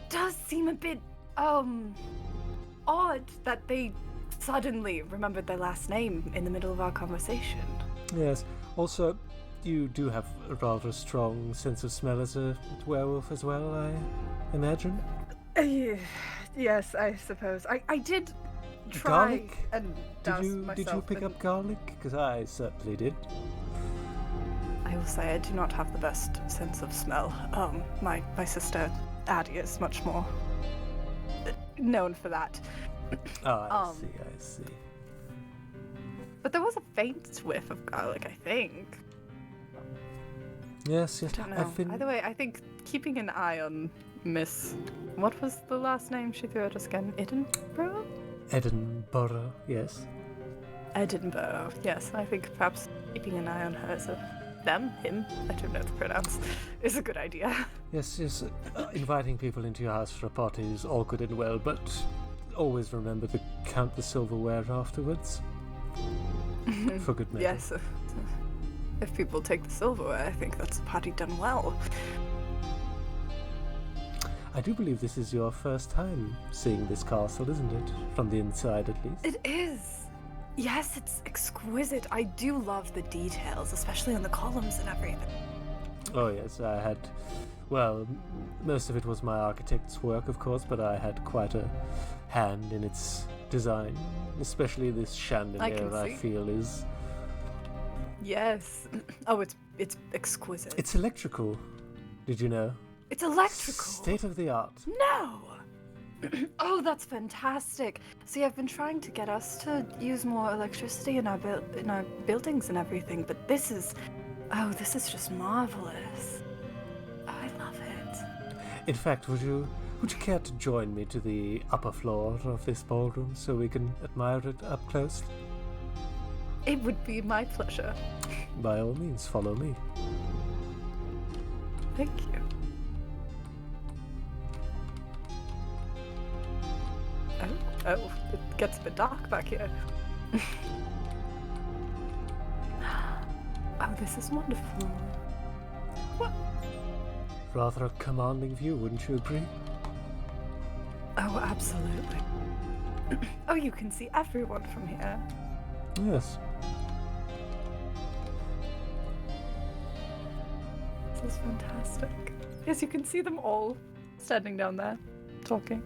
[SPEAKER 6] does seem a bit odd that they suddenly remembered their last name in the middle of our conversation.
[SPEAKER 1] Yes. Also, you do have a rather strong sense of smell as a werewolf as well, I imagine.
[SPEAKER 6] Yes, I suppose. I did try
[SPEAKER 1] Garlic?
[SPEAKER 6] and
[SPEAKER 1] Did
[SPEAKER 6] douse
[SPEAKER 1] you
[SPEAKER 6] myself
[SPEAKER 1] pick
[SPEAKER 6] in-
[SPEAKER 1] up garlic? Because I certainly did.
[SPEAKER 6] I will say I do not have the best sense of smell. My sister Addie is much more known for that.
[SPEAKER 1] Oh, I
[SPEAKER 6] Um,
[SPEAKER 1] see.
[SPEAKER 6] But there was a faint whiff of garlic, I think.
[SPEAKER 1] Yes,
[SPEAKER 6] I don't know.
[SPEAKER 1] I've been...
[SPEAKER 6] Either way, I think keeping an eye on Miss... What was the last name she threw at us again? Edinburgh?
[SPEAKER 1] Edinburgh, yes.
[SPEAKER 6] Edinburgh, yes. I think perhaps keeping an eye on her as him, I don't know the pronouns, is a good idea.
[SPEAKER 1] Yes, inviting people into your house for a party is all good and well, but always remember to count the silverware afterwards. For good measure.
[SPEAKER 6] Yes. If people take the silverware, I think that's a party done well.
[SPEAKER 1] I do believe this is your first time seeing this castle, isn't it? From the inside, at least.
[SPEAKER 6] It is. Yes, it's exquisite. I do love the details, especially on the columns and everything.
[SPEAKER 1] Oh yes, I had... Well, most of it was my architect's work, of course, but I had quite a hand in its design. Especially this chandelier, I
[SPEAKER 6] see.
[SPEAKER 1] feel, is...
[SPEAKER 6] Yes. Oh, it's exquisite.
[SPEAKER 1] It's electrical. Did you know?
[SPEAKER 6] It's electrical.
[SPEAKER 1] State of the art.
[SPEAKER 6] No! Oh, that's fantastic. See, I've been trying to get us to use more electricity in our buildings and everything, but this is just marvelous. Oh, I love it.
[SPEAKER 1] In fact, would you care to join me to the upper floor of this ballroom so we can admire it up close?
[SPEAKER 6] It would be my pleasure.
[SPEAKER 1] By all means, follow me.
[SPEAKER 6] Thank you. Oh, it gets a bit dark back here. Oh, this is wonderful.
[SPEAKER 1] Rather a commanding view, wouldn't you agree?
[SPEAKER 6] Oh, absolutely. Oh, you can see everyone from here.
[SPEAKER 1] Yes.
[SPEAKER 6] This is fantastic. Yes, you can see them all standing down there, talking.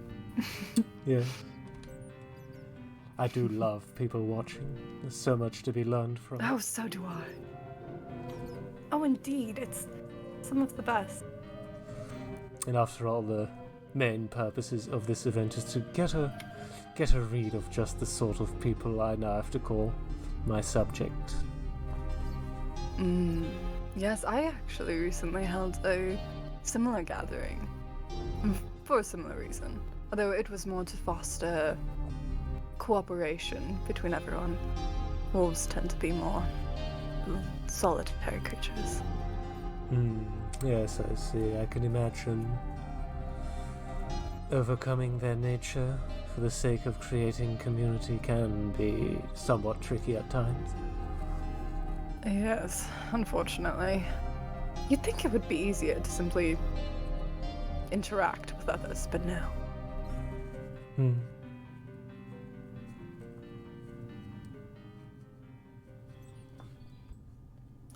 [SPEAKER 1] Yes. I do love people watching. There's so much to be learned from.
[SPEAKER 6] Oh, so do I. Oh, indeed, it's some of the best.
[SPEAKER 1] And after all, the main purposes of this event is to get a read of just the sort of people I now have to call my subject.
[SPEAKER 6] Yes, I actually recently held a similar gathering. For a similar reason. Although it was more to foster cooperation between everyone. Wolves tend to be more solitary creatures.
[SPEAKER 1] Yes, I see. I can imagine overcoming their nature for the sake of creating community can be somewhat tricky at times.
[SPEAKER 6] Yes, unfortunately. You'd think it would be easier to simply interact with others, but no.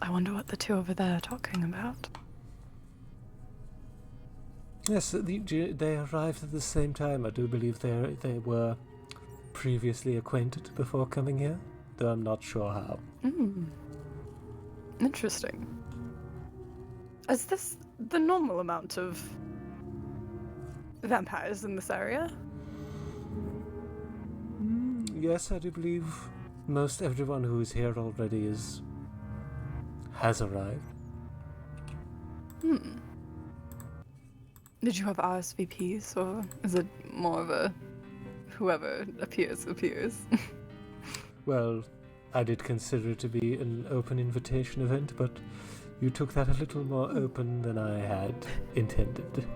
[SPEAKER 6] I wonder what the two over there are talking about.
[SPEAKER 1] Yes, they arrived at the same time. I do believe they were previously acquainted before coming here, though I'm not sure how.
[SPEAKER 6] Interesting. Is this the normal amount of vampires in this area?
[SPEAKER 1] Yes, I do believe most everyone who is here already has arrived.
[SPEAKER 6] Did you have RSVPs, or is it more of a whoever appears?
[SPEAKER 1] Well, I did consider it to be an open invitation event, but you took that a little more open than I had intended.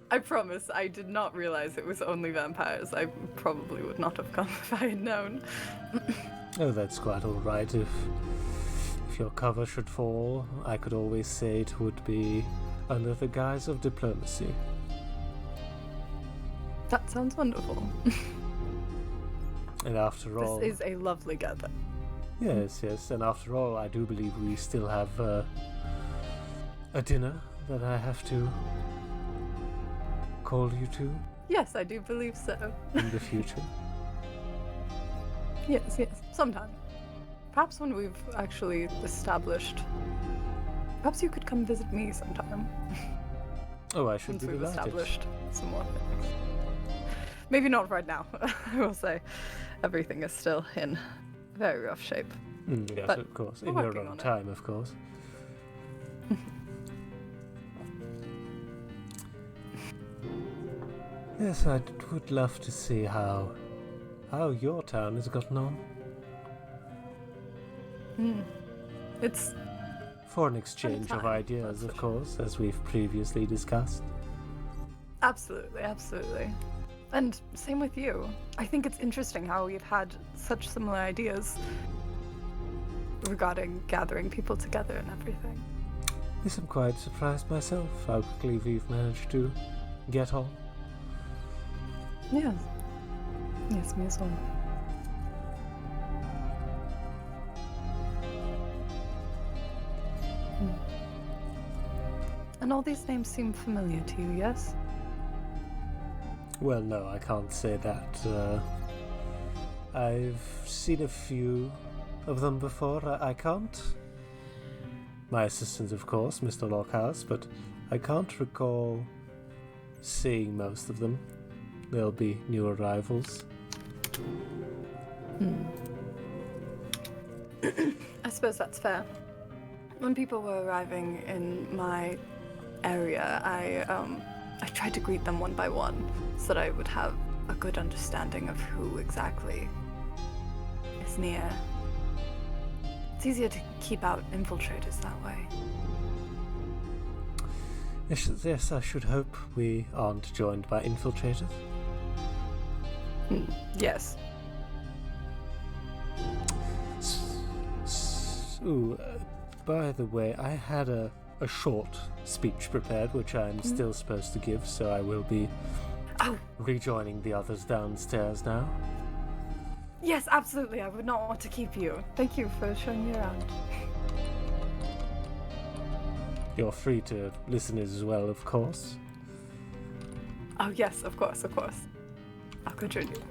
[SPEAKER 6] I promise, I did not realize it was only vampires. I probably would not have come if I had known.
[SPEAKER 1] Oh, that's quite all right. If your cover should fall, I could always say it would be under the guise of diplomacy.
[SPEAKER 6] That sounds wonderful.
[SPEAKER 1] And after all...
[SPEAKER 6] This is a lovely gather.
[SPEAKER 1] Yes, and after all, I do believe we still have a dinner that I have to call you to
[SPEAKER 6] Yes, I do believe so.
[SPEAKER 1] in the future.
[SPEAKER 6] Yes, sometime. Perhaps when we've actually established... Perhaps you could come visit me sometime.
[SPEAKER 1] Oh, I should
[SPEAKER 6] Once
[SPEAKER 1] be
[SPEAKER 6] we've
[SPEAKER 1] delighted.
[SPEAKER 6] established some more things. Maybe not right now, I will say. Everything is still in very rough shape.
[SPEAKER 1] Yes,
[SPEAKER 6] But
[SPEAKER 1] of course.
[SPEAKER 6] we're
[SPEAKER 1] In your
[SPEAKER 6] working
[SPEAKER 1] own
[SPEAKER 6] on it.
[SPEAKER 1] time, of course. Yes, I would love to see how your town has gotten on.
[SPEAKER 6] It's
[SPEAKER 1] For an exchange of
[SPEAKER 6] time,
[SPEAKER 1] ideas,
[SPEAKER 6] that's
[SPEAKER 1] of
[SPEAKER 6] for
[SPEAKER 1] course, as we've previously discussed.
[SPEAKER 6] absolutely. And same with you. I think it's interesting how we've had such similar ideas regarding gathering people together and everything.
[SPEAKER 1] Yes, I'm quite surprised myself how quickly we've managed to get on.
[SPEAKER 6] Yes. Yes, me as well. And all these names seem familiar to you, yes?
[SPEAKER 1] Well, no, I can't say that. I've seen a few of them before. I can't. My assistant, of course, Mr. Lockhouse, but I can't recall seeing most of them. They'll be new arrivals.
[SPEAKER 6] I suppose that's fair. When people were arriving in my area, I tried to greet them one by one so that I would have a good understanding of who exactly is near. It's easier to keep out infiltrators that way.
[SPEAKER 1] Yes, I should hope we aren't joined by infiltrators.
[SPEAKER 6] Yes.
[SPEAKER 1] Ooh, by the way, I had a short speech prepared, which I'm still supposed to give, so I will be rejoining the others downstairs now.
[SPEAKER 6] Yes, absolutely. I would not want to keep you. Thank you for showing me around.
[SPEAKER 1] You're free to listeners as well, of course.
[SPEAKER 6] Oh, yes, of course. I'll go join you.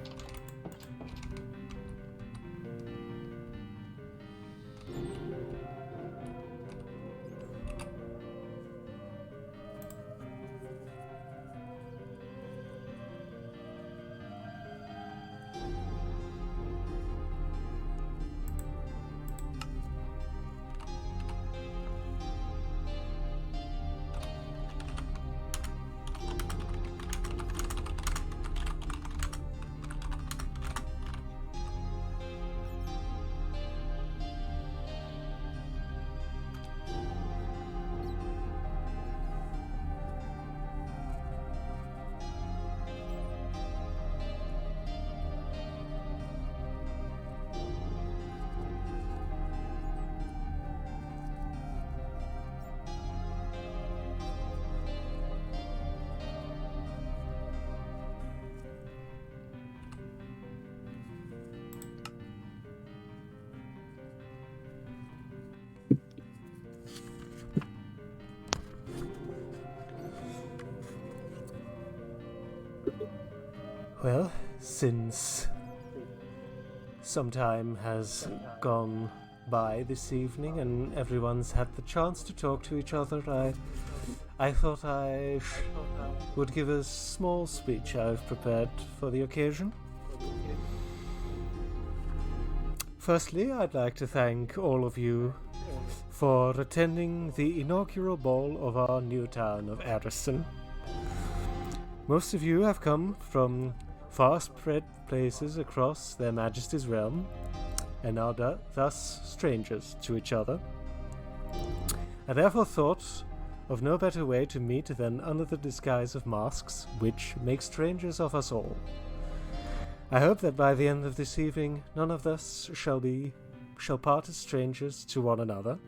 [SPEAKER 1] Well, since some time has gone by this evening and everyone's had the chance to talk to each other, I thought I would give a small speech I've prepared for the occasion. Firstly, I'd like to thank all of you for attending the inaugural ball of our new town of Addiston. Most of you have come from far-spread places across their Majesty's realm, and are thus strangers to each other. I therefore thought of no better way to meet than under the disguise of masks, which make strangers of us all. I hope that by the end of this evening, none of us shall part as strangers to one another.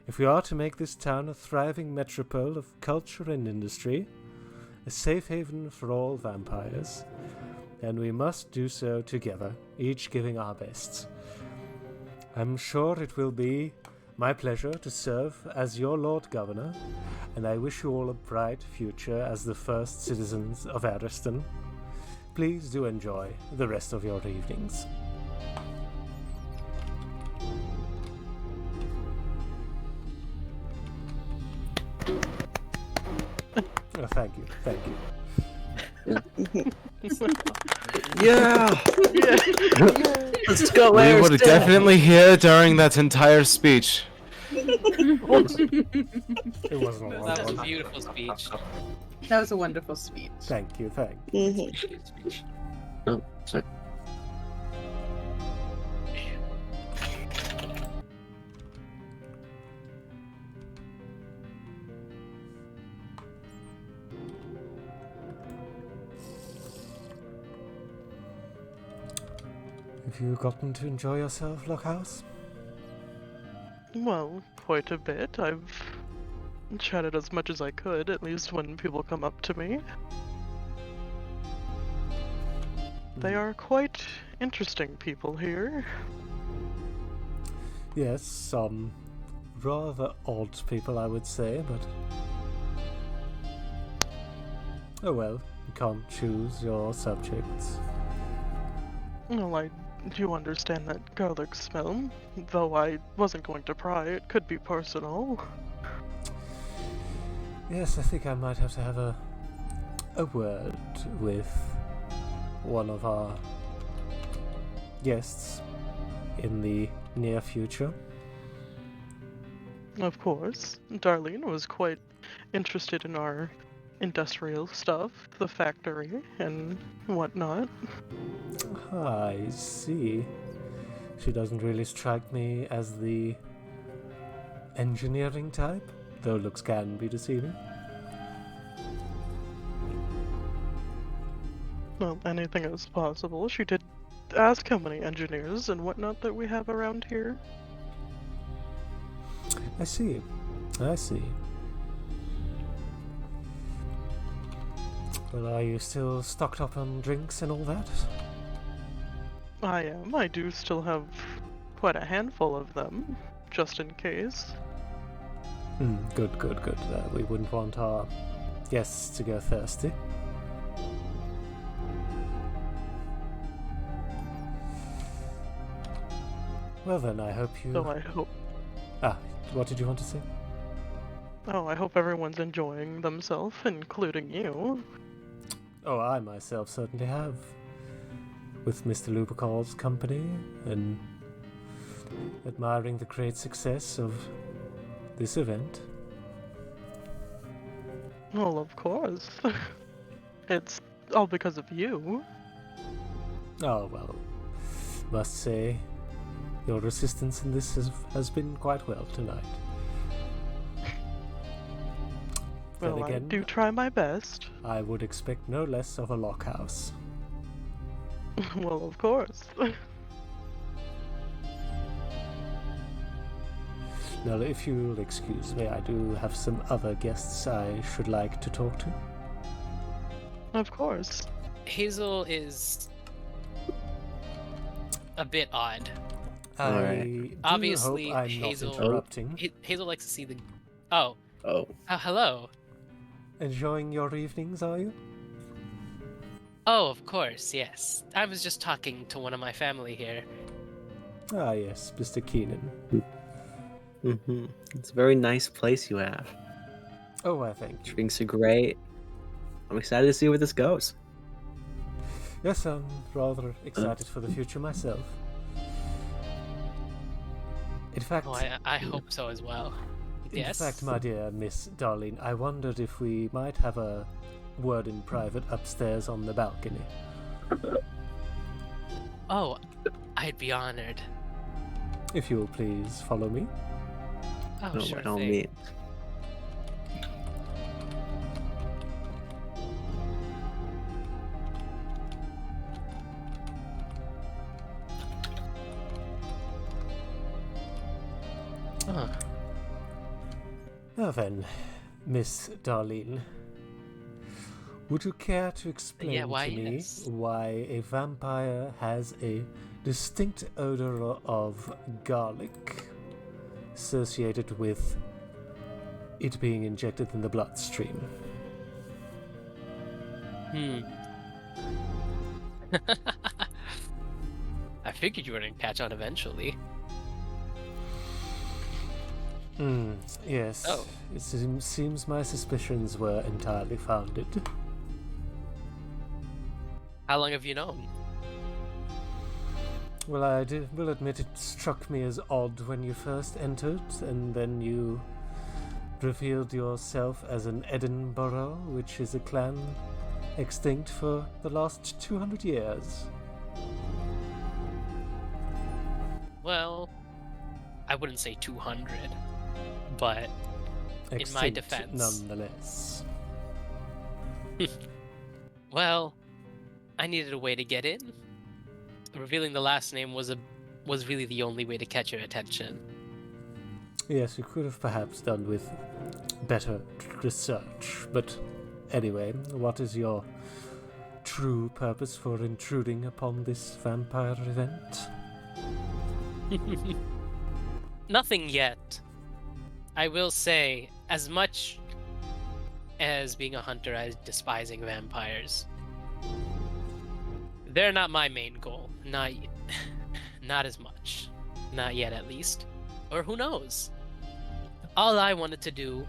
[SPEAKER 1] If we are to make this town a thriving metropole of culture and industry, a safe haven for all vampires, then we must do so together, each giving our best. I'm sure it will be my pleasure to serve as your Lord Governor, and I wish you all a bright future as the first citizens of Addiston. Please do enjoy the rest of your evenings. Oh, thank you.
[SPEAKER 7] Yeah! Let's go,
[SPEAKER 8] We were
[SPEAKER 7] Ariston!
[SPEAKER 8] definitely here during that entire speech.
[SPEAKER 1] It wasn't a long
[SPEAKER 5] That was a
[SPEAKER 1] one.
[SPEAKER 5] beautiful speech.
[SPEAKER 3] That was a wonderful speech.
[SPEAKER 1] Thank you.
[SPEAKER 7] Oh, sorry.
[SPEAKER 1] Have you gotten to enjoy yourself, Lockhouse?
[SPEAKER 2] Well, quite a bit. I've chatted as much as I could, at least when people come up to me. They are quite interesting people here.
[SPEAKER 1] Yes, some rather odd people, I would say, but... Oh well, you can't choose your subjects.
[SPEAKER 2] Well, I do understand that garlic smell, though I wasn't going to pry. It could be personal.
[SPEAKER 1] Yes, I think I might have to have a word with one of our guests in the near future.
[SPEAKER 2] Of course, Darlene was quite interested in our industrial stuff, the factory, and whatnot.
[SPEAKER 1] I see. She doesn't really strike me as the engineering type, though looks can be deceiving.
[SPEAKER 2] Well, anything is possible. She did ask how many engineers and whatnot that we have around here.
[SPEAKER 1] I see. Well, are you still stocked up on drinks and all that?
[SPEAKER 2] I am. I do still have quite a handful of them, just in case.
[SPEAKER 1] Good. We wouldn't want our guests to go thirsty. Well then, I hope you...
[SPEAKER 2] So I hope...
[SPEAKER 1] what did you want to say?
[SPEAKER 2] Oh, I hope everyone's enjoying themselves, including you.
[SPEAKER 1] Oh, I myself certainly have. With Mr. Lupercal's company, and admiring the great success of this event.
[SPEAKER 2] Well, of course. It's all because of you.
[SPEAKER 1] Oh, well, must say, your assistance in this has been quite well tonight.
[SPEAKER 2] Well,
[SPEAKER 1] Then again,
[SPEAKER 2] I do try my best.
[SPEAKER 1] I would expect no less of a lockhouse.
[SPEAKER 2] Well, of course.
[SPEAKER 1] Now, if you'll excuse me, I do have some other guests I should like to talk to.
[SPEAKER 2] Of course.
[SPEAKER 5] Hazel is a bit odd.
[SPEAKER 1] I do
[SPEAKER 5] Obviously,
[SPEAKER 1] hope I'm
[SPEAKER 5] Hazel-
[SPEAKER 1] not interrupting.
[SPEAKER 5] Hazel likes to see the. Oh,
[SPEAKER 7] Oh.
[SPEAKER 5] hello.
[SPEAKER 1] Enjoying your evenings, are you?
[SPEAKER 5] Oh, of course, yes. I was just talking to one of my family here.
[SPEAKER 1] Ah, yes, Mr. Keenan.
[SPEAKER 7] Mm-hmm. It's a very nice place you have.
[SPEAKER 1] Oh, I thank you.
[SPEAKER 7] Drinks are great. I'm excited to see where this goes.
[SPEAKER 1] Yes, I'm rather excited for the future myself. In fact,
[SPEAKER 5] Oh, I hope so as well.
[SPEAKER 1] in fact, my dear Miss Darlene, I wondered if we might have a word in private upstairs on the balcony.
[SPEAKER 5] Oh, I'd be honored.
[SPEAKER 1] If you will please follow me.
[SPEAKER 5] Oh,
[SPEAKER 7] No,
[SPEAKER 5] sure
[SPEAKER 7] by all
[SPEAKER 5] thing.
[SPEAKER 7] means.
[SPEAKER 5] Oh.
[SPEAKER 1] Now then, Miss Darlene, would you care to explain
[SPEAKER 5] why,
[SPEAKER 1] to me
[SPEAKER 5] yes.
[SPEAKER 1] why a vampire has a distinct odor of garlic associated with it being injected in the bloodstream?
[SPEAKER 5] I figured you were going to catch on eventually.
[SPEAKER 1] Yes.
[SPEAKER 5] Oh.
[SPEAKER 1] It seems my suspicions were entirely founded.
[SPEAKER 5] How long have you known?
[SPEAKER 1] Well, I will admit it struck me as odd when you first entered, and then you revealed yourself as an Edinburgh, which is a clan extinct for the last 200 years.
[SPEAKER 5] Well, I wouldn't say 200, but in my
[SPEAKER 1] Extinct,
[SPEAKER 5] defense.
[SPEAKER 1] nonetheless.
[SPEAKER 5] Well, I needed a way to get in. Revealing the last name was really the only way to catch your attention.
[SPEAKER 1] Yes, you could have perhaps done with better research, but anyway, what is your true purpose for intruding upon this vampire event?
[SPEAKER 5] Nothing yet. I will say, as much as being a hunter as despising vampires, they're not my main goal. Not as much. Not yet, at least. Or who knows? All I wanted to do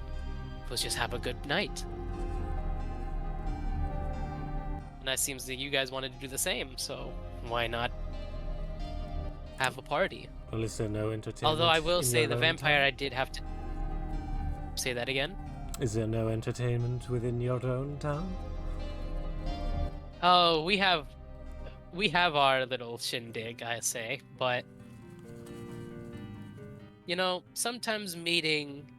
[SPEAKER 5] was just have a good night. And it seems that you guys wanted to do the same, so why not have a party?
[SPEAKER 1] Well, is there no entertainment?
[SPEAKER 5] Although I will
[SPEAKER 1] in
[SPEAKER 5] say
[SPEAKER 1] your
[SPEAKER 5] the
[SPEAKER 1] own
[SPEAKER 5] vampire
[SPEAKER 1] town?
[SPEAKER 5] I did have to... Say that again?
[SPEAKER 1] Is there no entertainment within your own town?
[SPEAKER 5] Oh, we have our little shindig, I say, but you know, sometimes meeting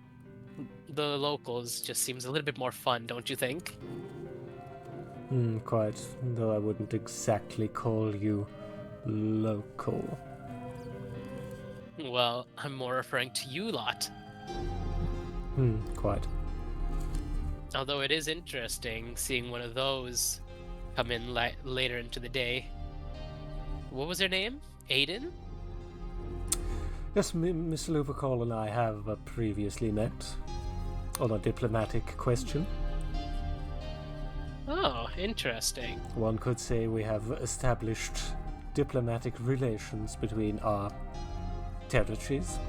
[SPEAKER 5] the locals just seems a little bit more fun, don't you think?
[SPEAKER 1] Quite, though I wouldn't exactly call you local.
[SPEAKER 5] Well, I'm more referring to you lot.
[SPEAKER 1] Quite.
[SPEAKER 5] Although it is interesting seeing one of those come in later into the day. What was her name? Aiden?
[SPEAKER 1] Yes, Miss Lupercal and I have previously met on a diplomatic question.
[SPEAKER 5] Oh, interesting.
[SPEAKER 1] One could say we have established diplomatic relations between our territories.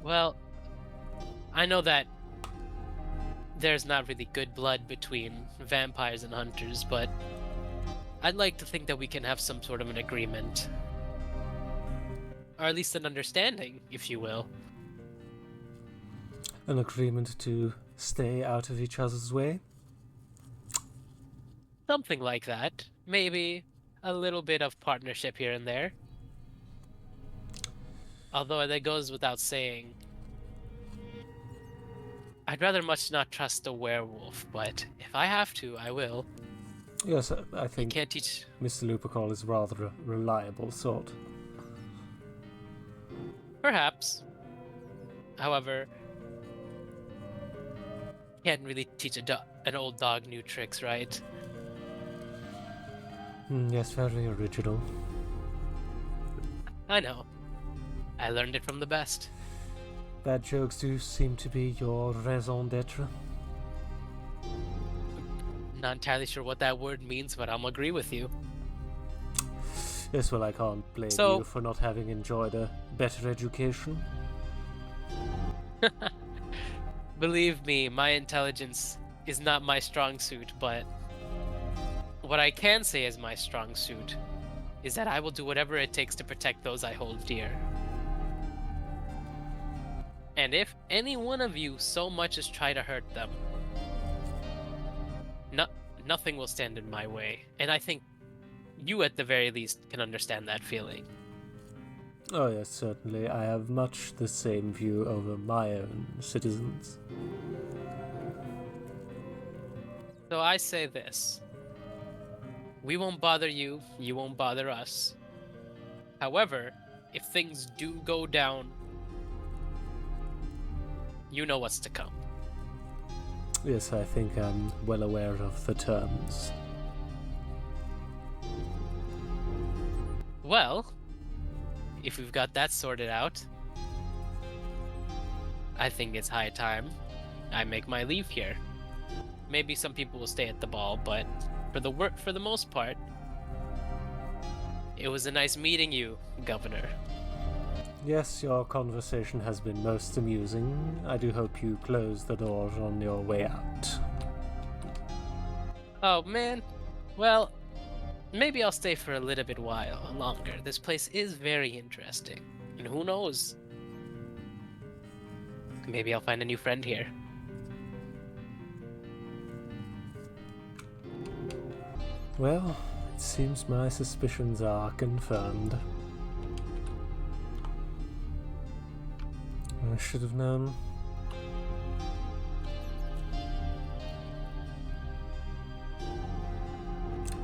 [SPEAKER 5] Well, I know that there's not really good blood between vampires and hunters, but I'd like to think that we can have some sort of an agreement. Or at least an understanding, if you will.
[SPEAKER 1] An agreement to stay out of each other's way?
[SPEAKER 5] Something like that. Maybe a little bit of partnership here and there. Although that goes without saying. I'd rather much not trust a werewolf, but if I have to, I will.
[SPEAKER 1] Yes, I
[SPEAKER 5] You
[SPEAKER 1] think
[SPEAKER 5] can't teach...
[SPEAKER 1] Mr. Lupercal is rather a reliable sort.
[SPEAKER 5] Perhaps. However, can't really teach an old dog new tricks, right?
[SPEAKER 1] Yes, very original.
[SPEAKER 5] I know. I learned it from the best.
[SPEAKER 1] Bad jokes do seem to be your raison d'etre.
[SPEAKER 5] Not entirely sure what that word means, but I'm agree with you.
[SPEAKER 1] Yes, well, I can't blame
[SPEAKER 5] So-
[SPEAKER 1] you for not having enjoyed a better education.
[SPEAKER 5] Believe me, my intelligence is not my strong suit, but what I can say is my strong suit is that I will do whatever it takes to protect those I hold dear. And if any one of you so much as try to hurt them, nothing will stand in my way. And I think you, at the very least, can understand that feeling.
[SPEAKER 1] Oh, yes, certainly. I have much the same view over my own citizens.
[SPEAKER 5] So I say this. We won't bother you, you won't bother us. However, if things do go down, you know what's to come.
[SPEAKER 1] Yes, I think I'm well aware of the terms.
[SPEAKER 5] Well, if we've got that sorted out, I think it's high time I make my leave here. Maybe some people will stay at the ball, but for the most part, it was a nice meeting you, Governor.
[SPEAKER 1] Yes, your conversation has been most amusing. I do hope you close the door on your way out.
[SPEAKER 5] Oh man, well, maybe I'll stay for a little bit while longer. This place is very interesting, and who knows? Maybe I'll find a new friend here.
[SPEAKER 1] Well, it seems my suspicions are confirmed. I should have known.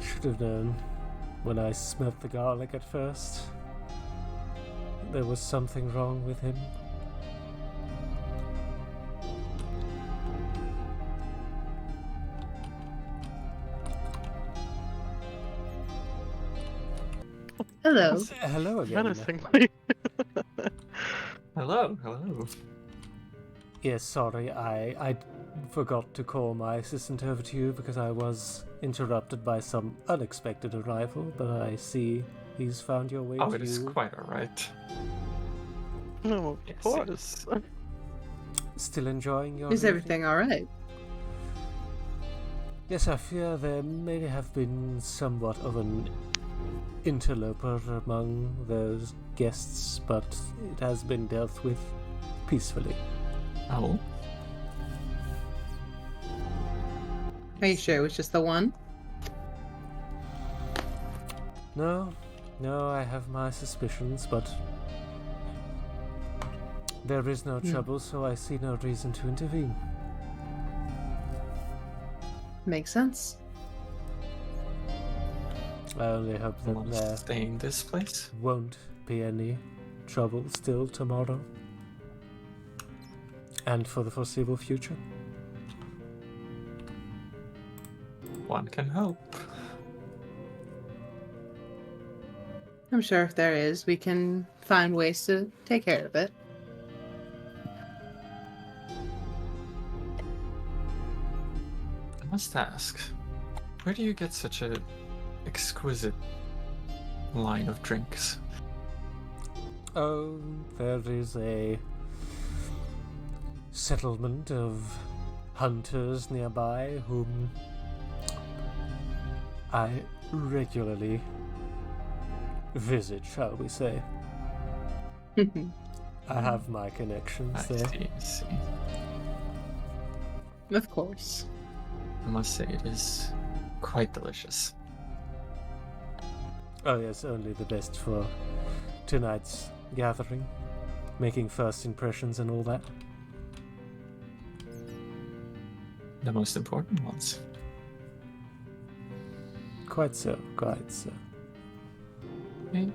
[SPEAKER 1] Should have known when I smelt the garlic at first. There was something wrong with him.
[SPEAKER 3] Hello.
[SPEAKER 1] Hello again.
[SPEAKER 2] Menacingly.
[SPEAKER 4] Hello.
[SPEAKER 1] Yes, sorry, I forgot to call my assistant over to you because I was interrupted by some unexpected arrival, but I see he's found your way
[SPEAKER 4] Oh,
[SPEAKER 1] to
[SPEAKER 4] it is
[SPEAKER 1] you.
[SPEAKER 4] quite alright.
[SPEAKER 2] No, of
[SPEAKER 4] Yes,
[SPEAKER 2] course.
[SPEAKER 1] Still enjoying your
[SPEAKER 3] Is
[SPEAKER 1] evening?
[SPEAKER 3] everything alright?
[SPEAKER 1] Yes, I fear there may have been somewhat of an interloper among those guests, but it has been dealt with peacefully.
[SPEAKER 4] Oh,
[SPEAKER 3] Are you sure it was just the one?
[SPEAKER 1] No, I have my suspicions, but there is no trouble, so I see no reason to intervene.
[SPEAKER 3] Makes sense.
[SPEAKER 1] I only hope that
[SPEAKER 4] want
[SPEAKER 1] there
[SPEAKER 4] to stay in this place?
[SPEAKER 1] won't be any trouble still tomorrow. And for the foreseeable future.
[SPEAKER 4] One can hope.
[SPEAKER 3] I'm sure if there is, we can find ways to take care of it.
[SPEAKER 4] I must ask, where do you get such a exquisite line of drinks?
[SPEAKER 1] Oh, there is a settlement of hunters nearby whom I regularly visit, shall we say. I have my connections
[SPEAKER 4] I
[SPEAKER 1] there.
[SPEAKER 4] see.
[SPEAKER 3] Of course.
[SPEAKER 4] I must say it is quite delicious.
[SPEAKER 1] Oh yes, only the best for tonight's gathering. Making first impressions and all that.
[SPEAKER 4] The most important ones.
[SPEAKER 1] Quite so.
[SPEAKER 4] Okay.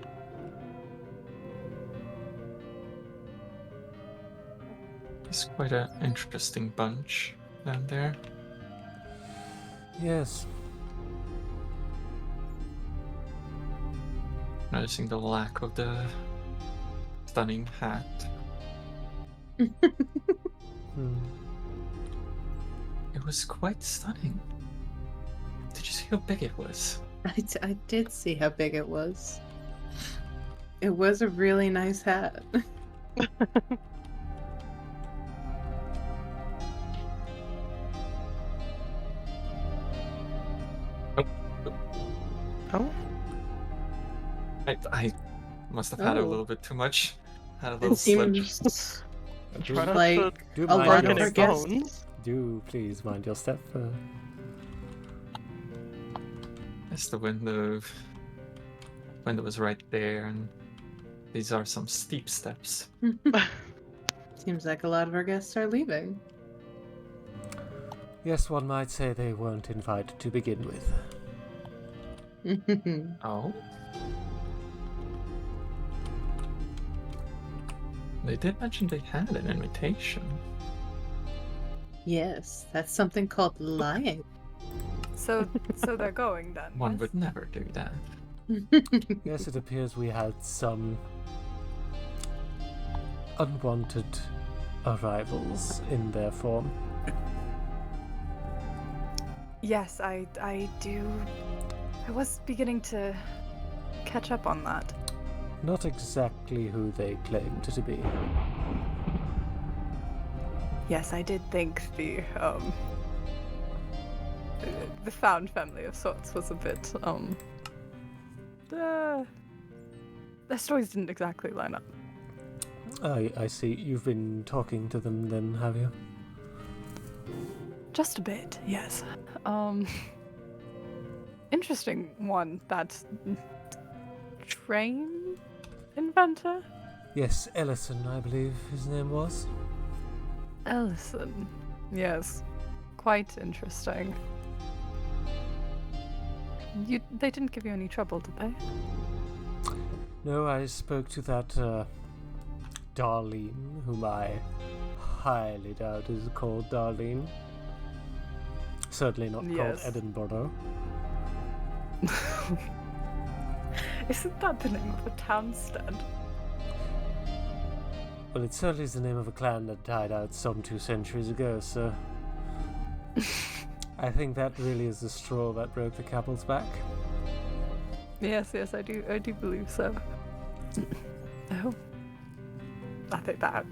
[SPEAKER 4] It's quite an interesting bunch down there.
[SPEAKER 1] Yes.
[SPEAKER 4] Noticing the lack of the stunning hat.
[SPEAKER 1] Hmm.
[SPEAKER 4] It was quite stunning. how big it was.
[SPEAKER 3] I did see how big it was. It was a really nice hat.
[SPEAKER 2] Oh,
[SPEAKER 4] I must have had a
[SPEAKER 3] Oh.
[SPEAKER 4] little bit too much. Had a little
[SPEAKER 3] It
[SPEAKER 4] slip.
[SPEAKER 3] seems
[SPEAKER 1] Do,
[SPEAKER 2] try not
[SPEAKER 3] like
[SPEAKER 1] do
[SPEAKER 3] a
[SPEAKER 1] mind
[SPEAKER 3] lot
[SPEAKER 2] break
[SPEAKER 3] of
[SPEAKER 1] your
[SPEAKER 2] any
[SPEAKER 3] our
[SPEAKER 1] step.
[SPEAKER 3] guests.
[SPEAKER 2] bones.
[SPEAKER 1] Do please mind your step.
[SPEAKER 4] Yes, the window was right there, and these are some steep steps.
[SPEAKER 3] Seems like a lot of our guests are leaving.
[SPEAKER 1] Yes, one might say they weren't invited to begin with.
[SPEAKER 4] Oh? They did mention they had an invitation.
[SPEAKER 3] Yes, that's something called lying.
[SPEAKER 6] So they're going then.
[SPEAKER 4] One
[SPEAKER 6] yes?
[SPEAKER 4] would never do that.
[SPEAKER 1] Yes, it appears we had some unwanted arrivals in their form.
[SPEAKER 6] Yes, I do. I was beginning to catch up on that.
[SPEAKER 1] Not exactly who they claimed to be.
[SPEAKER 6] Yes, I did think the found family of sorts was a bit their stories didn't exactly line up.
[SPEAKER 1] I see. You've been talking to them then, have you?
[SPEAKER 6] Just a bit, yes. Interesting one, that train inventor?
[SPEAKER 1] Yes, Ellison, I believe his name was.
[SPEAKER 6] Ellison. Yes. Quite interesting. They didn't give you any trouble, did they?
[SPEAKER 1] No, I spoke to that Darlene, whom I highly doubt is called Darlene. Certainly not
[SPEAKER 6] Yes.
[SPEAKER 1] called Edinburgh.
[SPEAKER 6] Isn't that the name of a townstead?
[SPEAKER 1] Well, it certainly is the name of a clan that died out some 2 centuries ago, so I think that really is the straw that broke the camel's back.
[SPEAKER 6] Yes, I do believe so. Oh. I take that back.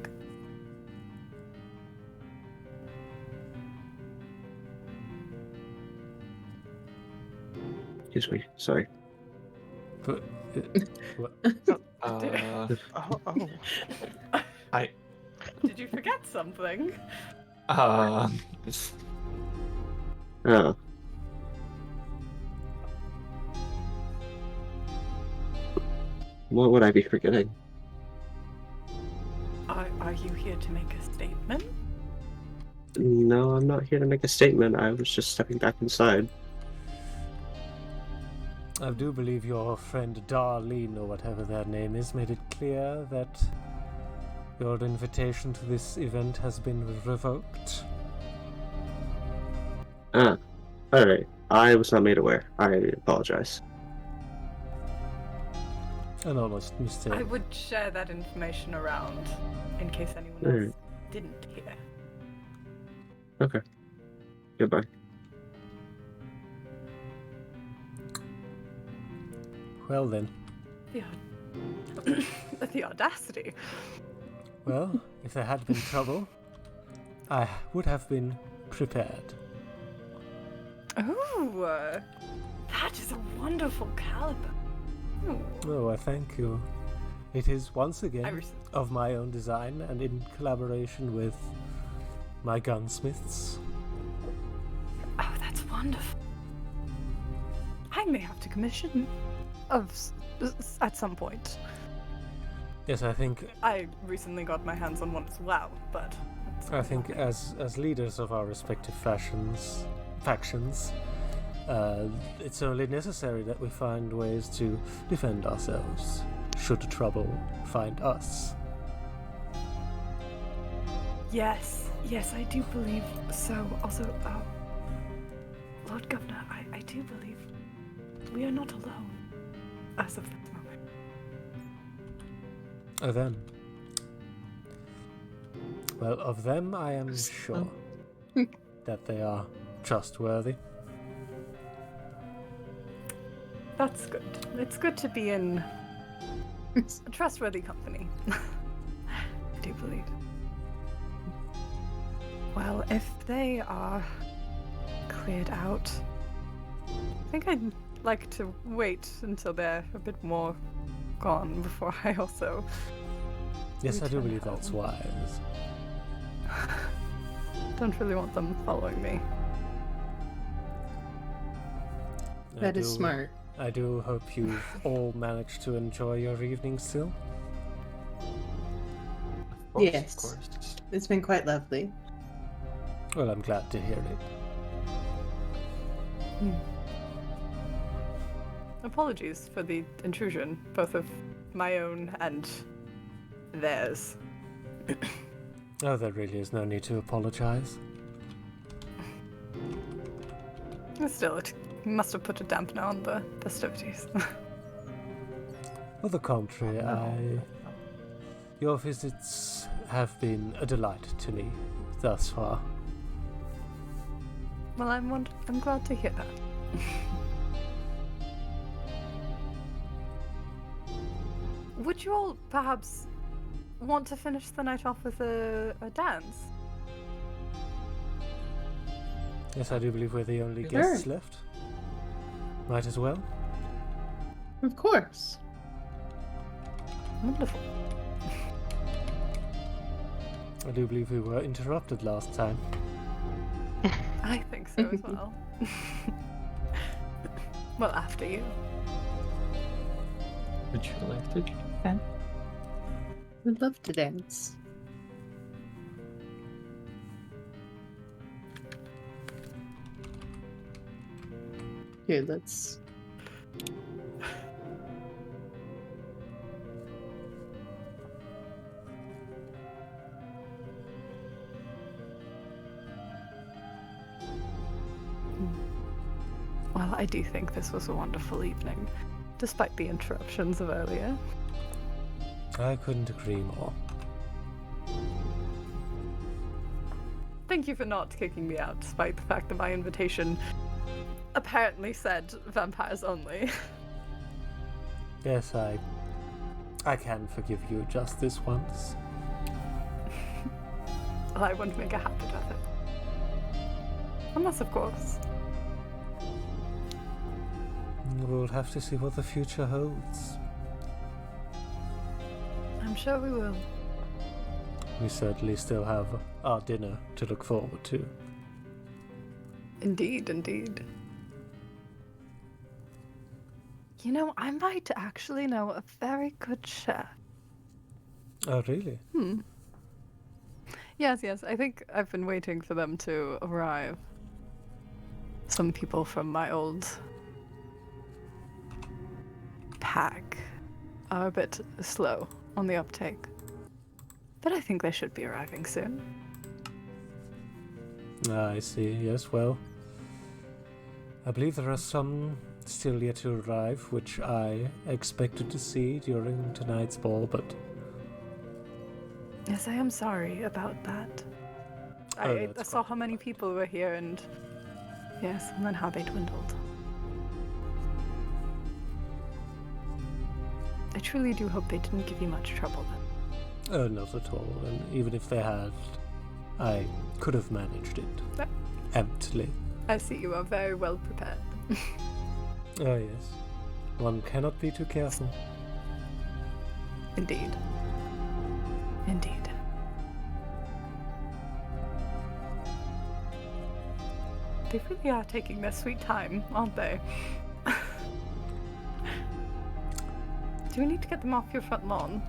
[SPEAKER 7] Excuse me. Sorry.
[SPEAKER 1] But what?
[SPEAKER 2] Oh.
[SPEAKER 4] I
[SPEAKER 6] Did you forget something?
[SPEAKER 7] Oh. What would I be forgetting?
[SPEAKER 6] Are you here to make a statement?
[SPEAKER 7] No, I'm not here to make a statement. I was just stepping back inside.
[SPEAKER 1] I do believe your friend Darlene, or whatever their name is, made it clear that your invitation to this event has been revoked.
[SPEAKER 7] Alright. I was not made aware. I apologize.
[SPEAKER 1] An honest mistake.
[SPEAKER 6] I would share that information around in case anyone else didn't hear.
[SPEAKER 7] Okay. Goodbye.
[SPEAKER 1] Well then.
[SPEAKER 6] The audacity.
[SPEAKER 1] Well, if there had been trouble, I would have been prepared.
[SPEAKER 6] Oh, that is a wonderful caliber. Ooh.
[SPEAKER 1] Oh, I thank you. It is once
[SPEAKER 6] I
[SPEAKER 1] again
[SPEAKER 6] res-
[SPEAKER 1] of my own design and in collaboration with my gunsmiths.
[SPEAKER 6] Oh, that's wonderful. I may have to commission at some point.
[SPEAKER 1] Yes, I think
[SPEAKER 6] I recently got my hands on one as well, but
[SPEAKER 1] I think as leaders of our respective factions, it's only necessary that we find ways to defend ourselves should trouble find us.
[SPEAKER 6] yes, I do believe so. Also, Lord Governor, I do believe we are not alone as of this moment.
[SPEAKER 1] Of them. Well, of them I am sure that they are trustworthy.
[SPEAKER 6] That's good. It's good to be in a trustworthy company. I do believe. Well, if they are cleared out, I think I'd like to wait until they're a bit more gone before I also.
[SPEAKER 1] Yes, I do
[SPEAKER 6] return
[SPEAKER 1] believe that's
[SPEAKER 6] home.
[SPEAKER 1] wise.
[SPEAKER 6] Don't really want them following me.
[SPEAKER 3] That is smart.
[SPEAKER 1] I do hope you've all managed to enjoy your evening still.
[SPEAKER 4] Of course,
[SPEAKER 3] Yes.
[SPEAKER 4] Of course.
[SPEAKER 3] It's been quite lovely.
[SPEAKER 1] Well, I'm glad to hear it.
[SPEAKER 6] Apologies for the intrusion, both of my own and theirs.
[SPEAKER 1] Oh, there really is no need to apologize.
[SPEAKER 6] Still, it must have put a dampener on the festivities.
[SPEAKER 1] On the contrary, your visits have been a delight to me thus far.
[SPEAKER 6] Well, I'm glad to hear that. Would you all perhaps want to finish the night off with a dance?
[SPEAKER 1] Yes, I do believe we're the only
[SPEAKER 3] Sure.
[SPEAKER 1] guests left. Might as well.
[SPEAKER 3] Of course.
[SPEAKER 6] Wonderful.
[SPEAKER 1] I do believe we were interrupted last time.
[SPEAKER 6] I think so as well. Well, after you.
[SPEAKER 4] Would you like to then?
[SPEAKER 3] Would love to dance. Here, let's.
[SPEAKER 6] Well, I do think this was a wonderful evening, despite the interruptions of earlier.
[SPEAKER 1] I couldn't agree more.
[SPEAKER 6] Thank you for not kicking me out, despite the fact that my invitation apparently said vampires only.
[SPEAKER 1] Yes, I can forgive you just this once.
[SPEAKER 6] Well, I wouldn't make a habit of it. Unless, of course.
[SPEAKER 1] We'll have to see what the future holds.
[SPEAKER 6] I'm sure we will.
[SPEAKER 1] We certainly still have our dinner to look forward to.
[SPEAKER 6] Indeed, indeed. You know, I might actually know a very good chef.
[SPEAKER 1] Oh, really?
[SPEAKER 6] Yes, I think I've been waiting for them to arrive. Some people from my old pack are a bit slow on the uptake. But I think they should be arriving soon.
[SPEAKER 1] I see, yes, well. I believe there are some still yet to arrive, which I expected to see during tonight's ball, but...
[SPEAKER 6] Yes, I am sorry about that.
[SPEAKER 1] Oh,
[SPEAKER 6] I
[SPEAKER 1] that's
[SPEAKER 6] saw
[SPEAKER 1] quite
[SPEAKER 6] how many people were here and... Yes, and then how they dwindled. I truly do hope they didn't give you much trouble then.
[SPEAKER 1] Oh, not at all, and even if they had, I could have managed it.
[SPEAKER 6] But
[SPEAKER 1] Emptily.
[SPEAKER 6] I see you are very well prepared.
[SPEAKER 1] Oh, yes. One cannot be too careful.
[SPEAKER 6] Indeed. Indeed. They really are taking their sweet time, aren't they? Do we need to get them off your front lawn?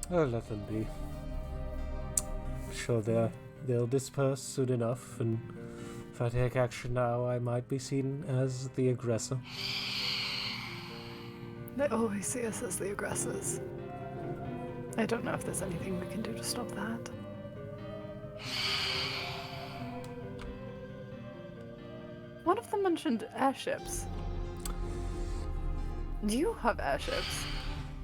[SPEAKER 1] Oh, let them be. I'm sure they'll disperse soon enough, and if I take action now, I might be seen as the aggressor.
[SPEAKER 6] They always see us as the aggressors. I don't know if there's anything we can do to stop that. One of them mentioned airships. Do you have airships?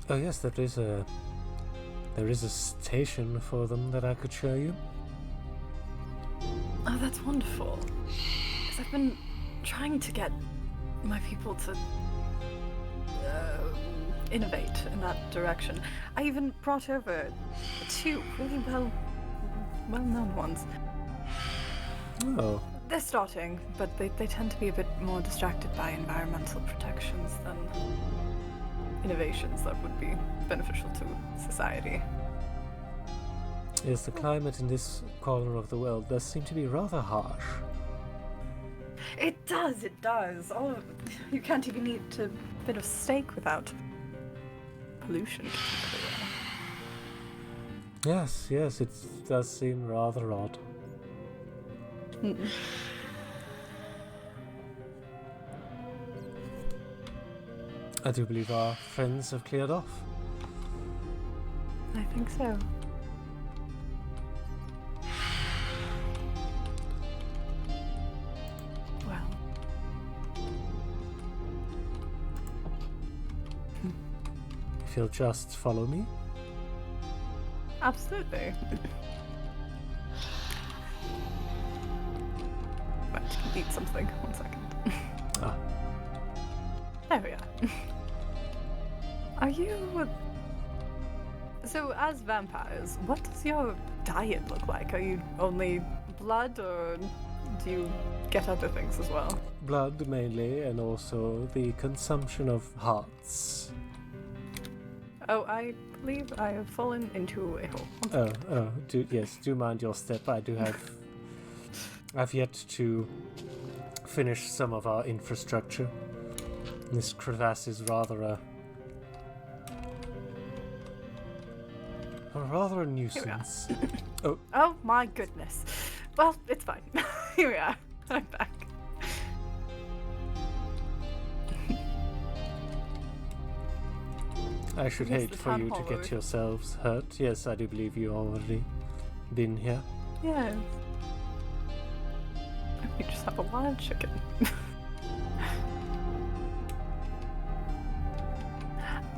[SPEAKER 1] Oh yes, there is a station for them that I could show you.
[SPEAKER 6] Oh, that's wonderful. Because I've been trying to get my people to innovate in that direction. I even brought over 2 really well-known ones.
[SPEAKER 1] Oh,
[SPEAKER 6] They're starting, but they tend to be a bit more distracted by environmental protections than innovations that would be beneficial to society.
[SPEAKER 1] yes, the climate in this corner of the world does seem to be rather harsh.
[SPEAKER 6] It does. You can't even eat a bit of steak without pollution.
[SPEAKER 1] Yes, it does seem rather odd. I do believe our friends have cleared off.
[SPEAKER 6] I think so. Well.
[SPEAKER 1] If you'll just follow me.
[SPEAKER 6] Absolutely. Right, eat something. 1 second.
[SPEAKER 1] Ah,
[SPEAKER 6] There we are. Are you... So, as vampires, what does your diet look like? Are you only blood, or do you get other things as well?
[SPEAKER 1] blood mainly, and also the consumption of hearts.
[SPEAKER 6] Oh, I believe I have fallen into a hole.
[SPEAKER 1] Do mind your step. I've yet to finish some of our infrastructure. This crevasse is rather a nuisance.
[SPEAKER 6] Oh my goodness. Well, it's fine. Here we are. I'm back.
[SPEAKER 1] I should
[SPEAKER 6] Yes,
[SPEAKER 1] hate
[SPEAKER 6] the
[SPEAKER 1] for
[SPEAKER 6] town
[SPEAKER 1] you to
[SPEAKER 6] hall
[SPEAKER 1] get
[SPEAKER 6] road.
[SPEAKER 1] yourselves hurt. Yes, I do believe you already been here.
[SPEAKER 6] Yes. We just have a wild chicken.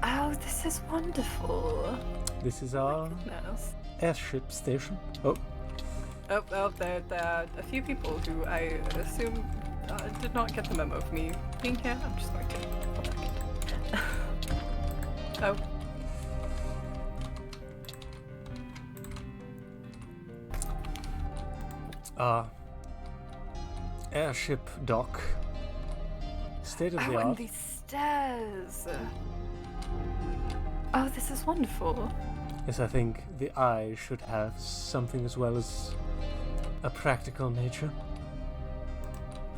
[SPEAKER 6] Oh, this is wonderful.
[SPEAKER 1] This is our
[SPEAKER 6] Goodness.
[SPEAKER 1] airship station. Oh,
[SPEAKER 6] There are a few people who I assume did not get the memo of me being here. I'm just going to go back. Oh.
[SPEAKER 1] airship dock. State of the
[SPEAKER 6] Oh, and
[SPEAKER 1] art.
[SPEAKER 6] these stairs. Oh, this is wonderful.
[SPEAKER 1] Yes, I think the eye should have something as well as a practical nature.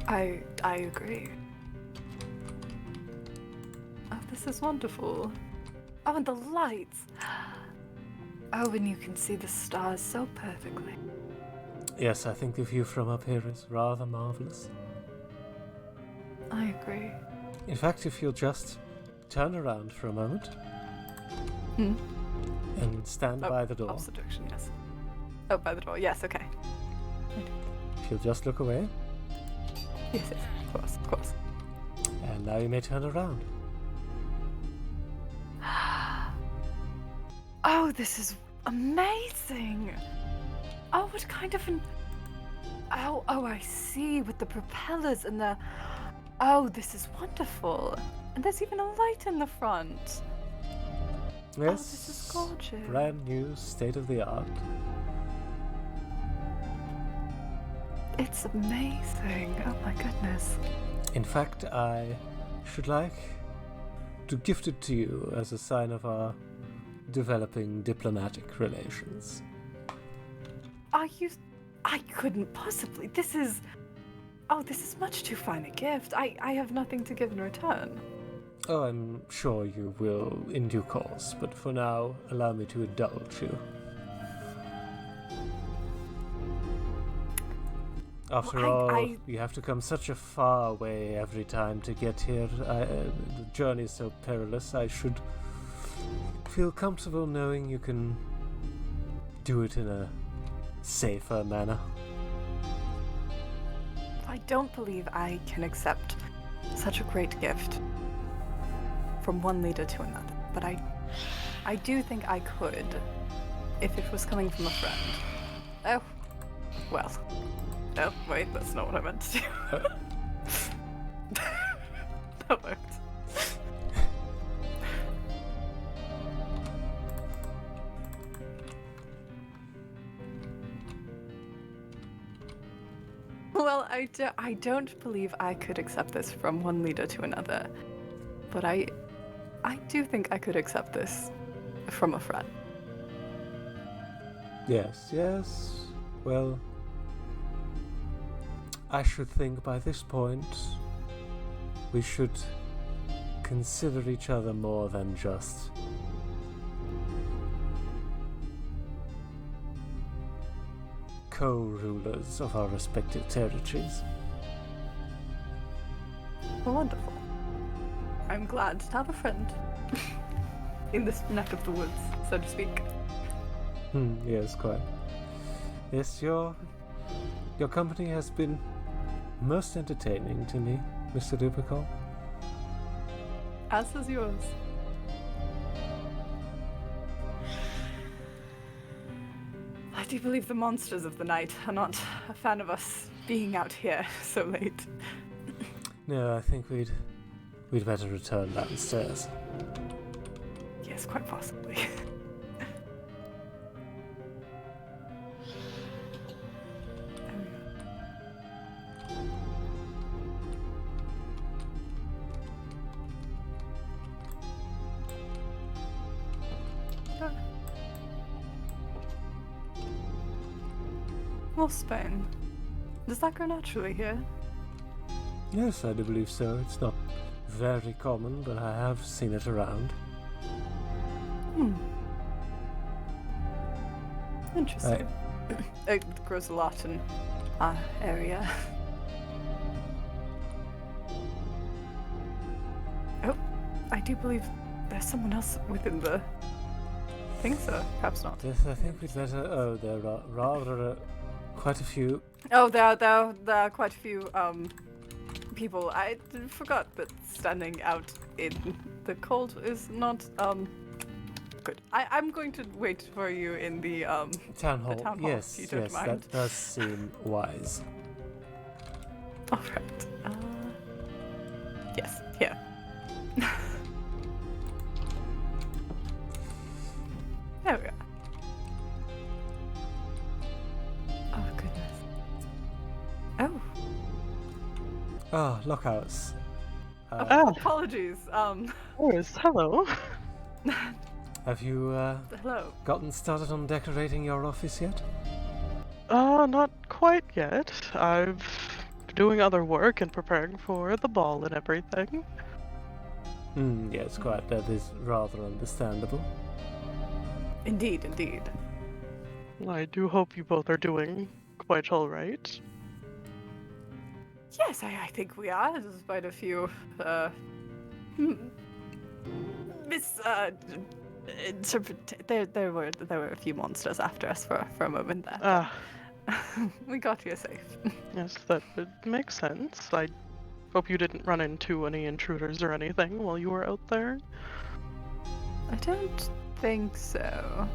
[SPEAKER 6] I agree. Oh, this is wonderful. Oh, and the lights. Oh, and you can see the stars so perfectly.
[SPEAKER 1] Yes, I think the view from up here is rather marvelous.
[SPEAKER 6] I agree.
[SPEAKER 1] In fact, if you'll just turn around for a moment and stand by the door.
[SPEAKER 6] Opposite direction, yes. Oh, by the door. Yes, okay.
[SPEAKER 1] If you'll just look away,
[SPEAKER 6] Yes, of course, of course.
[SPEAKER 1] and now you may turn around.
[SPEAKER 6] Oh, this is amazing! Oh, what kind of an... Oh, I see, with the propellers and the... Oh, this is wonderful! And there's even a light in the front!
[SPEAKER 1] Yes,
[SPEAKER 6] this is gorgeous.
[SPEAKER 1] brand new, state of the art.
[SPEAKER 6] It's amazing, oh my goodness.
[SPEAKER 1] In fact, I should like to gift it to you as a sign of our developing diplomatic relations.
[SPEAKER 6] Are you... I couldn't possibly... This is... Oh, this is much too fine a gift. I have nothing to give in return.
[SPEAKER 1] Oh, I'm sure you will in due course, but for now, allow me to indulge you. After
[SPEAKER 6] Well,
[SPEAKER 1] all, you have to come such a far way every time to get here. The journey is so perilous, I should feel comfortable knowing you can do it in a safer manner.
[SPEAKER 6] I don't believe I can accept such a great gift from one leader to another, but I do think I could if it was coming from a friend. Oh, well. Oh, wait, that's not what I meant to do. I don't believe I could accept this from one leader to another, but I do think I could accept this from a friend.
[SPEAKER 1] Yes, yes. Well, I should think by this point we should consider each other more than just co-rulers of our respective territories.
[SPEAKER 6] Well, wonderful. I'm glad to have a friend in this neck of the woods, so to speak.
[SPEAKER 1] Yes, quite. Yes, your company has been most entertaining to me, Mr. Dupercol.
[SPEAKER 6] As is yours. I do believe the monsters of the night are not a fan of us being out here so late.
[SPEAKER 1] No, I think we'd better return downstairs.
[SPEAKER 6] Yes, quite possibly. Wolfsbane. Does that grow naturally here?
[SPEAKER 1] Yes, I do believe so. It's not very common, but I have seen it around.
[SPEAKER 6] Interesting. It grows a lot in our area. Oh, I do believe there's someone else within the thing, so perhaps not.
[SPEAKER 1] Yes, I think we'd better. Oh, there are rather quite a few.
[SPEAKER 6] Oh, there are quite a few people. I forgot that standing out in the cold is not good. I'm going to wait for you in the
[SPEAKER 1] Town hall.
[SPEAKER 6] The town hall,
[SPEAKER 1] Yes,
[SPEAKER 6] if you don't
[SPEAKER 1] yes,
[SPEAKER 6] mind.
[SPEAKER 1] that does seem wise.
[SPEAKER 6] All right. Yes. Here. There we are. Oh goodness. Oh.
[SPEAKER 1] Ah, Lockhouse.
[SPEAKER 6] Apologies.
[SPEAKER 2] Yes, hello.
[SPEAKER 1] Have you
[SPEAKER 6] Hello.
[SPEAKER 1] gotten started on decorating your office yet?
[SPEAKER 2] Not quite yet. I've been doing other work and preparing for the ball and everything.
[SPEAKER 1] Yes, quite. That is rather understandable.
[SPEAKER 6] Indeed, indeed.
[SPEAKER 2] I do hope you both are doing quite alright.
[SPEAKER 6] Yes, I think we are, despite a few there were a few monsters after us for a moment there.
[SPEAKER 2] Ah,
[SPEAKER 6] We got here safe.
[SPEAKER 2] yes, that would make sense. I hope you didn't run into any intruders or anything while you were out there.
[SPEAKER 6] I don't think so.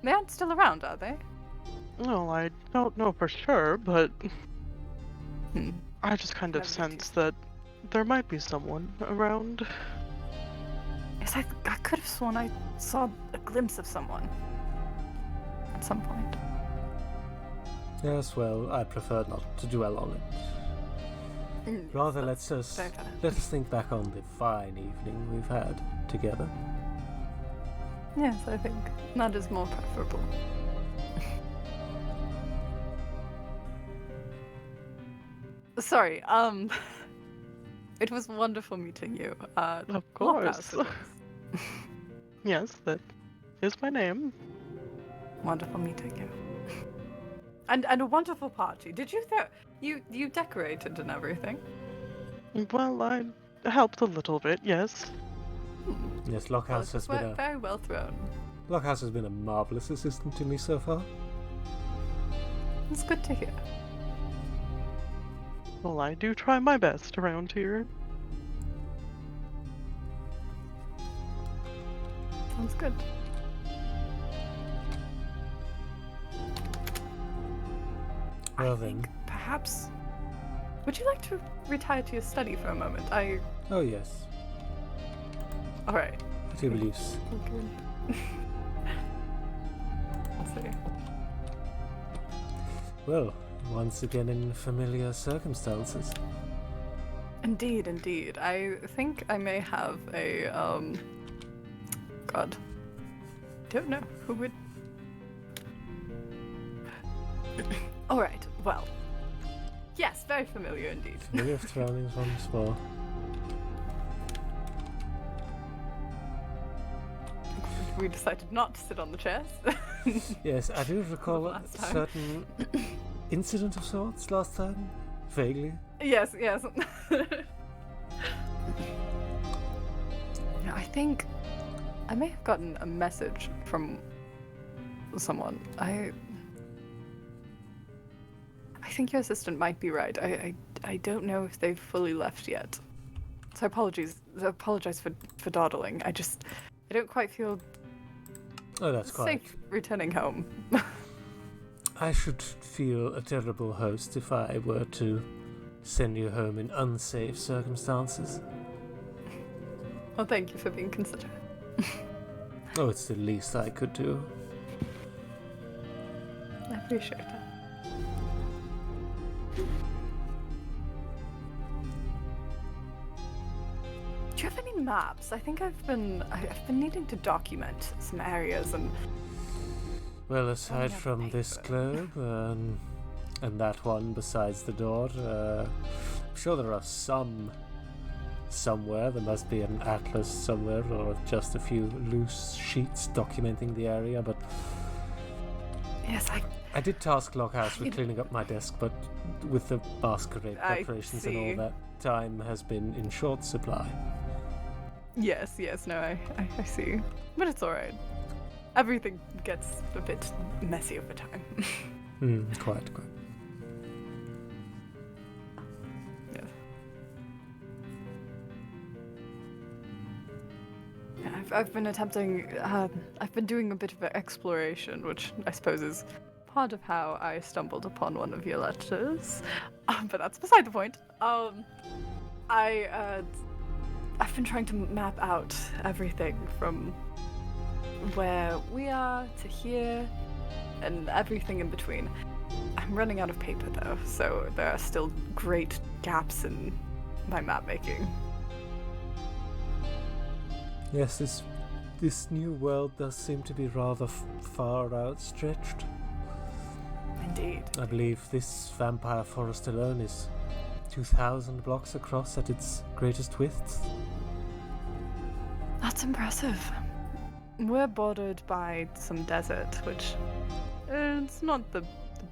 [SPEAKER 6] They aren't still around, are they?
[SPEAKER 2] Well, I don't know for sure, but
[SPEAKER 6] Hmm.
[SPEAKER 2] I just kind of
[SPEAKER 6] Never
[SPEAKER 2] sense that there might be someone around.
[SPEAKER 6] Yes, I could have sworn I saw a glimpse of someone at some point.
[SPEAKER 1] Yes, well, I prefer not to dwell on it. Rather, let us think back on the fine evening we've had together.
[SPEAKER 6] Yes, I think that is more preferable. Sorry, it was wonderful meeting you.
[SPEAKER 2] Of
[SPEAKER 6] Lockhouse,
[SPEAKER 2] course. Yes, that is my name.
[SPEAKER 6] Wonderful meeting you. And a wonderful party. Did you you decorated and everything?
[SPEAKER 2] Well, I helped a little bit, yes.
[SPEAKER 1] Yes,
[SPEAKER 6] Well,
[SPEAKER 1] Lockhouse
[SPEAKER 6] it was
[SPEAKER 1] has been
[SPEAKER 6] very well thrown.
[SPEAKER 1] Lockhouse has been a marvelous assistant to me so far.
[SPEAKER 6] It's good to hear.
[SPEAKER 2] Well, I do try my best around here.
[SPEAKER 6] Sounds good.
[SPEAKER 1] Well
[SPEAKER 6] I
[SPEAKER 1] then.
[SPEAKER 6] think perhaps. Would you like to retire to your study for a moment?
[SPEAKER 1] Oh yes,
[SPEAKER 6] All right.
[SPEAKER 1] I do believe so.
[SPEAKER 6] Okay. Let's see.
[SPEAKER 1] Well, once again in familiar circumstances.
[SPEAKER 6] Indeed, indeed. I think I may have a, God. Don't know who would... Alright, well. Yes, very familiar indeed.
[SPEAKER 1] Familiar surroundings once more.
[SPEAKER 6] We decided not to sit on the chairs.
[SPEAKER 1] Yes, I do recall a
[SPEAKER 6] Last time.
[SPEAKER 1] certain incident of sorts last time. Vaguely.
[SPEAKER 6] Yes, yes. I think I may have gotten a message from someone. I think your assistant might be right. I don't know if they've fully left yet. So apologize for dawdling. I don't quite feel
[SPEAKER 1] Oh, that's quite.
[SPEAKER 6] safe returning home.
[SPEAKER 1] I should feel a terrible host if I were to send you home in unsafe circumstances.
[SPEAKER 6] Well, thank you for being considerate.
[SPEAKER 1] Oh, it's the least I could do.
[SPEAKER 6] I appreciate that. Do you have any maps? I think I've been needing to document some areas and
[SPEAKER 1] Well, aside
[SPEAKER 6] have
[SPEAKER 1] from this
[SPEAKER 6] paper.
[SPEAKER 1] globe and that one besides the door, I'm sure there are some somewhere. There must be an atlas somewhere or just a few loose sheets documenting the area, but
[SPEAKER 6] yes,
[SPEAKER 1] I did task Lockhouse with cleaning up my desk, but with the Masquerade
[SPEAKER 6] I
[SPEAKER 1] preparations and
[SPEAKER 6] see.
[SPEAKER 1] all that, time has been in short supply.
[SPEAKER 6] yes, no, I see. But it's alright. Everything gets a bit messy over time.
[SPEAKER 1] Quite.
[SPEAKER 6] Yes. Yeah, I've been attempting, I've been doing a bit of an exploration, which I suppose is part of how I stumbled upon one of your letters. But that's beside the point. I've been trying to map out everything from where we are to here and everything in between. I'm running out of paper though, so there are still great gaps in my map making.
[SPEAKER 1] Yes, this new world does seem to be rather far outstretched.
[SPEAKER 6] Indeed.
[SPEAKER 1] I believe this vampire forest alone is 2,000 blocks across at its greatest width.
[SPEAKER 6] That's impressive. We're bordered by some desert, which it's not the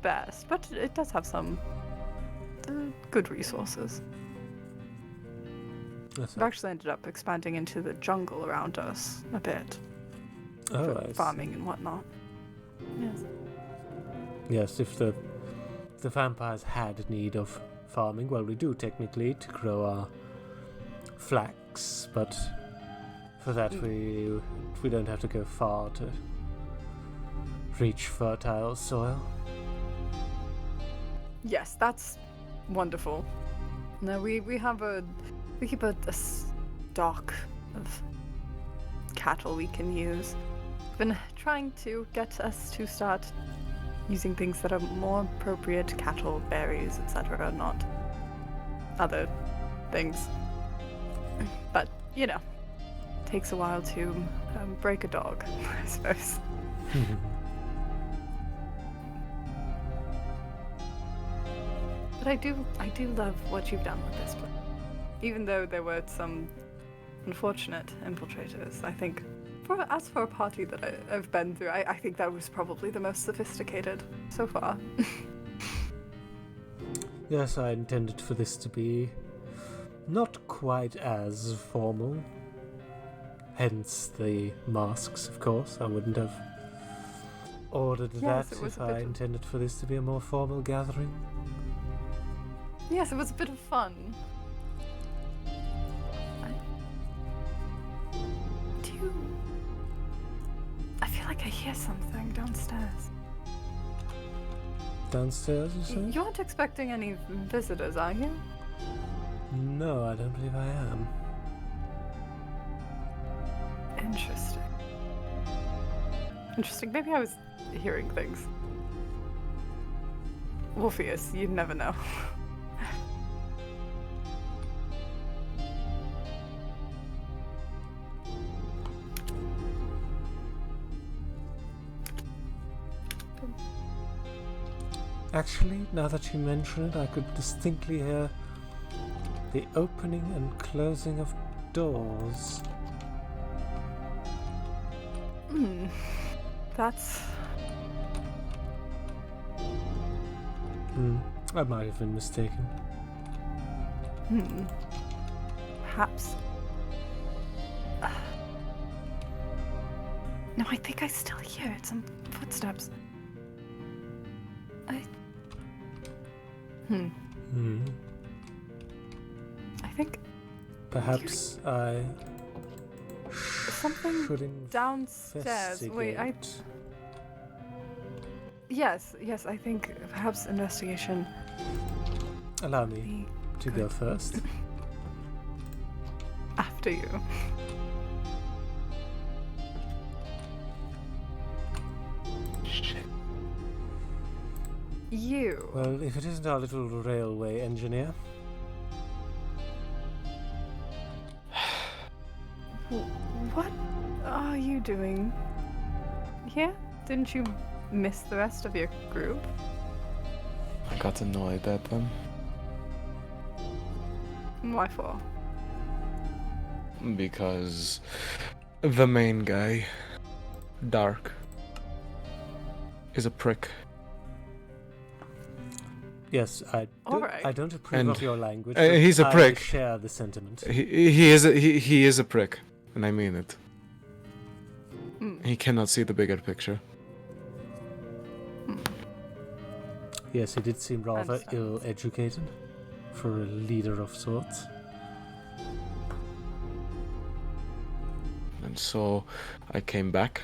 [SPEAKER 6] best, but it does have some good resources.
[SPEAKER 1] Yes,
[SPEAKER 6] We've actually ended up expanding into the jungle around us a bit for
[SPEAKER 1] I see.
[SPEAKER 6] farming and whatnot. Yes.
[SPEAKER 1] Yes, if the vampires had need of farming, well, we do technically to grow our flax, but for that we don't have to go far to reach fertile soil.
[SPEAKER 6] Yes, that's wonderful. No, we keep a stock of cattle we can use. Been trying to get us to start using things that are more appropriate, cattle, berries, etc., not other things. But, you know, takes a while to break a dog, I suppose. But I do love what you've done with this place. Even though there were some unfortunate infiltrators, I think, as for a party that I've been through, I think that was probably the most sophisticated so far.
[SPEAKER 1] Yes, I intended for this to be not quite as formal. Hence the masks, of course. I wouldn't have ordered
[SPEAKER 6] Yes,
[SPEAKER 1] that
[SPEAKER 6] it was
[SPEAKER 1] if
[SPEAKER 6] a
[SPEAKER 1] I
[SPEAKER 6] bit of-
[SPEAKER 1] intended for this to be a more formal gathering.
[SPEAKER 6] Yes, it was a bit of fun. I feel like I hear something downstairs.
[SPEAKER 1] Downstairs, you say?
[SPEAKER 6] You aren't expecting any visitors, are you?
[SPEAKER 1] No, I don't believe I am.
[SPEAKER 6] Interesting. Maybe I was hearing things. Wolfius, you never know.
[SPEAKER 1] Actually, now that you mention it, I could distinctly hear the opening and closing of doors.
[SPEAKER 6] That's...
[SPEAKER 1] I might have been mistaken.
[SPEAKER 6] Perhaps. No, I think I still hear it. Some footsteps. I think
[SPEAKER 1] Perhaps I
[SPEAKER 6] something
[SPEAKER 1] should
[SPEAKER 6] downstairs. Wait,
[SPEAKER 1] investigate.
[SPEAKER 6] Yes, I think perhaps investigation.
[SPEAKER 1] Allow me to go first.
[SPEAKER 6] After you.
[SPEAKER 8] Shit.
[SPEAKER 6] You.
[SPEAKER 1] Well, if it isn't our little railway engineer.
[SPEAKER 6] What are you doing here? Didn't you miss the rest of your group?
[SPEAKER 8] I got annoyed at them
[SPEAKER 6] Why for?
[SPEAKER 8] because the main guy, Dark, is a prick.
[SPEAKER 1] Yes, I
[SPEAKER 6] Alright.
[SPEAKER 1] don't approve
[SPEAKER 8] And,
[SPEAKER 1] of your language.
[SPEAKER 8] he's a
[SPEAKER 1] but
[SPEAKER 8] prick.
[SPEAKER 1] I share the sentiment.
[SPEAKER 8] He is a prick, and I mean it. He cannot see the bigger picture.
[SPEAKER 1] Yes, he did seem rather
[SPEAKER 6] Understand.
[SPEAKER 1] ill-educated for a leader of sorts.
[SPEAKER 8] And so I came back.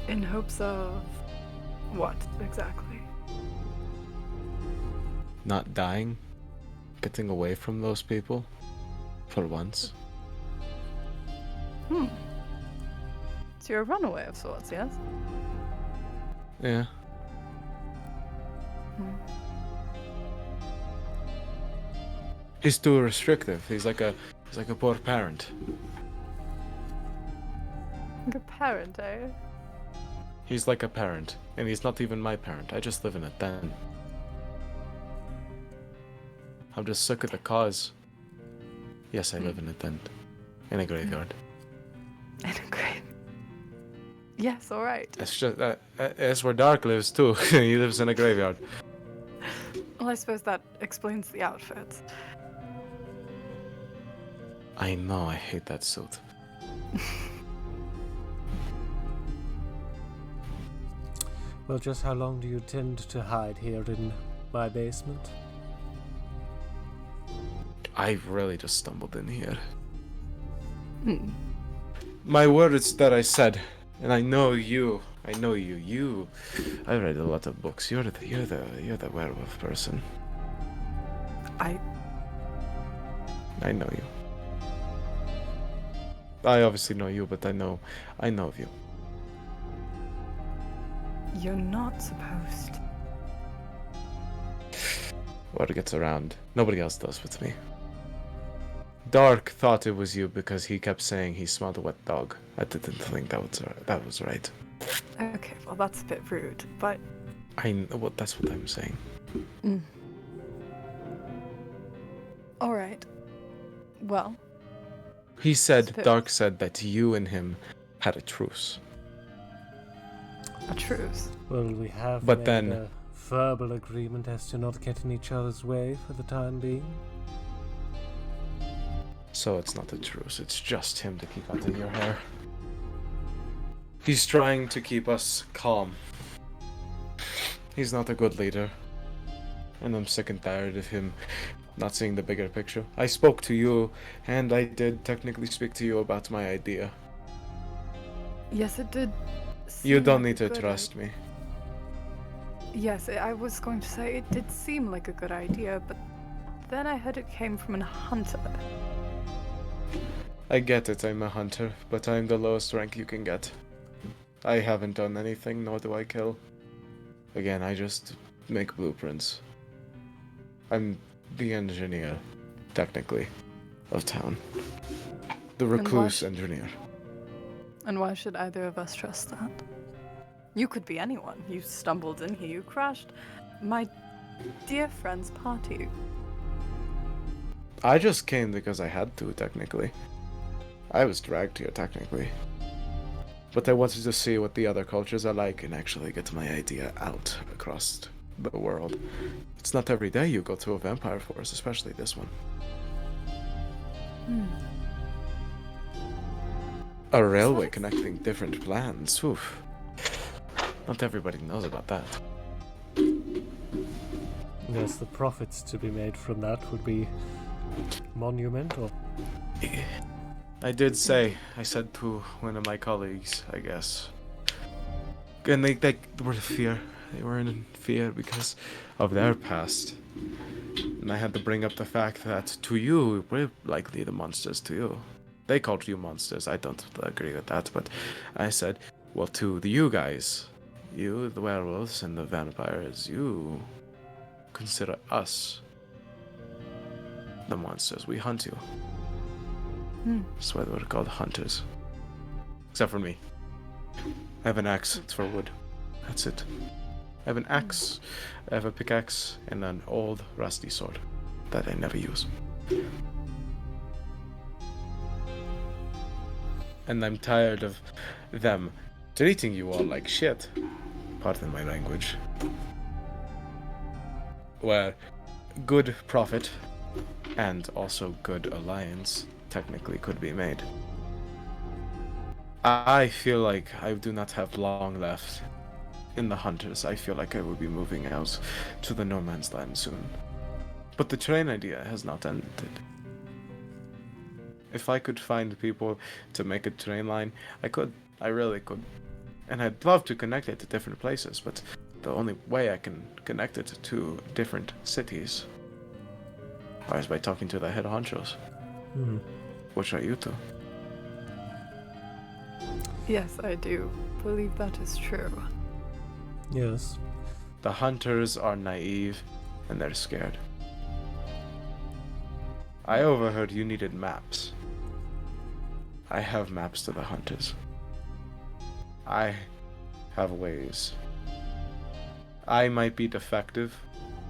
[SPEAKER 6] In hopes of what exactly?
[SPEAKER 8] Not dying, getting away from those people, for once.
[SPEAKER 6] So you're a runaway of sorts, yes?
[SPEAKER 8] Yeah. He's too restrictive. He's like a poor parent.
[SPEAKER 6] Like a parent, eh?
[SPEAKER 8] He's like a parent, and he's not even my parent. I just live in a den. I'm just sick of the cause. Yes, I live in a tent, in a graveyard.
[SPEAKER 6] In a grave. Yes, alright.
[SPEAKER 8] That's just that's where Dark lives too. He lives in a graveyard.
[SPEAKER 6] Well, I suppose that explains the outfits.
[SPEAKER 8] I know. I hate that suit.
[SPEAKER 1] Well, just how long do you tend to hide here in my basement?
[SPEAKER 8] I really just stumbled in here. My words that I said, and I know you. I know you. You. I read a lot of books. You're the werewolf person.
[SPEAKER 6] I
[SPEAKER 8] know you. I obviously know you, but I know of you.
[SPEAKER 6] You're not supposed.
[SPEAKER 8] Word gets around. Nobody else does with me. Dark thought it was you because he kept saying he smelled a wet dog. I didn't think that was right.
[SPEAKER 6] Okay, well that's a bit rude, but
[SPEAKER 8] That's what I'm saying.
[SPEAKER 6] alright. Well,
[SPEAKER 8] He said,
[SPEAKER 6] Spit.
[SPEAKER 8] Dark said that you and him had a truce.
[SPEAKER 6] a truce.
[SPEAKER 1] Well, we have
[SPEAKER 8] But
[SPEAKER 1] made
[SPEAKER 8] then-
[SPEAKER 1] a verbal agreement as to not get in each other's way for the time being.
[SPEAKER 8] So it's not a truce, it's just him to keep cutting your hair. He's trying to keep us calm. He's not a good leader. And I'm sick and tired of him not seeing the bigger picture. I spoke to you, and I did technically speak to you about my idea.
[SPEAKER 6] Yes, it did.
[SPEAKER 8] You
[SPEAKER 6] seem
[SPEAKER 8] don't
[SPEAKER 6] like
[SPEAKER 8] need to
[SPEAKER 6] a good
[SPEAKER 8] trust me.
[SPEAKER 6] Yes, I was going to say it did seem like a good idea, but then I heard it came from a hunter.
[SPEAKER 8] I get it, I'm a hunter, but I'm the lowest rank you can get. I haven't done anything, nor do I kill. Again, I just make blueprints. I'm the engineer, technically, of town. The recluse engineer.
[SPEAKER 6] And why should either of us trust that? You could be anyone. You stumbled in here, you crashed my dear friend's party.
[SPEAKER 8] I just came because I had to, technically. I was dragged here, technically. But I wanted to see what the other cultures are like and actually get my idea out across the world. It's not every day you go to a vampire forest, especially this one. A railway connecting different plans. Oof. Not everybody knows about that.
[SPEAKER 1] Yes, the profits to be made from that would be monumental.
[SPEAKER 8] I said to one of my colleagues, I guess. And they were in fear. They were in fear because of their past. And I had to bring up the fact that to you, we're likely the monsters to you. They called you monsters. I don't agree with that, but I said, well, to you guys, you, the werewolves and the vampires, you consider us the monsters. We hunt you. That's why we're called hunters. Except for me. I have an axe. It's for wood. That's it. I have an axe, I have a pickaxe, and an old rusty sword that I never use. And I'm tired of them treating you all like shit. Pardon my language. Where good profit and also good alliance technically could be made. I feel like I do not have long left in the Hunters. I feel like I will be moving out to the no man's land soon. But the train idea has not ended. If I could find people to make a train line, I could. I really could. And I'd love to connect it to different places, but the only way I can connect it to different cities is by talking to the head honchos. Which are you two?
[SPEAKER 6] Yes, I do believe that is true.
[SPEAKER 1] Yes.
[SPEAKER 8] The hunters are naive and they're scared. I overheard you needed maps. I have maps to the hunters. I have ways. I might be defective,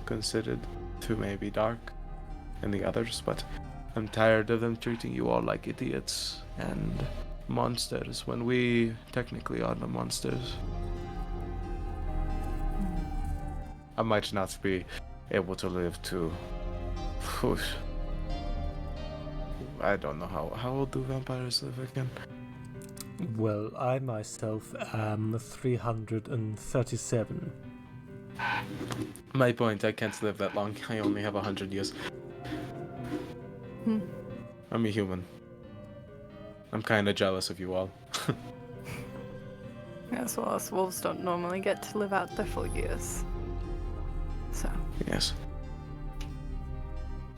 [SPEAKER 8] considered to maybe dark and the others, but I'm tired of them treating you all like idiots and monsters when we technically are the monsters. I might not be able to live to... I don't know how old do vampires live again?
[SPEAKER 1] Well, I myself am 337.
[SPEAKER 8] My point, I can't live that long. I only have 100 years. I'm a human. I'm kinda jealous of you all.
[SPEAKER 6] Yes, well, us wolves don't normally get to live out their full years. So.
[SPEAKER 8] Yes.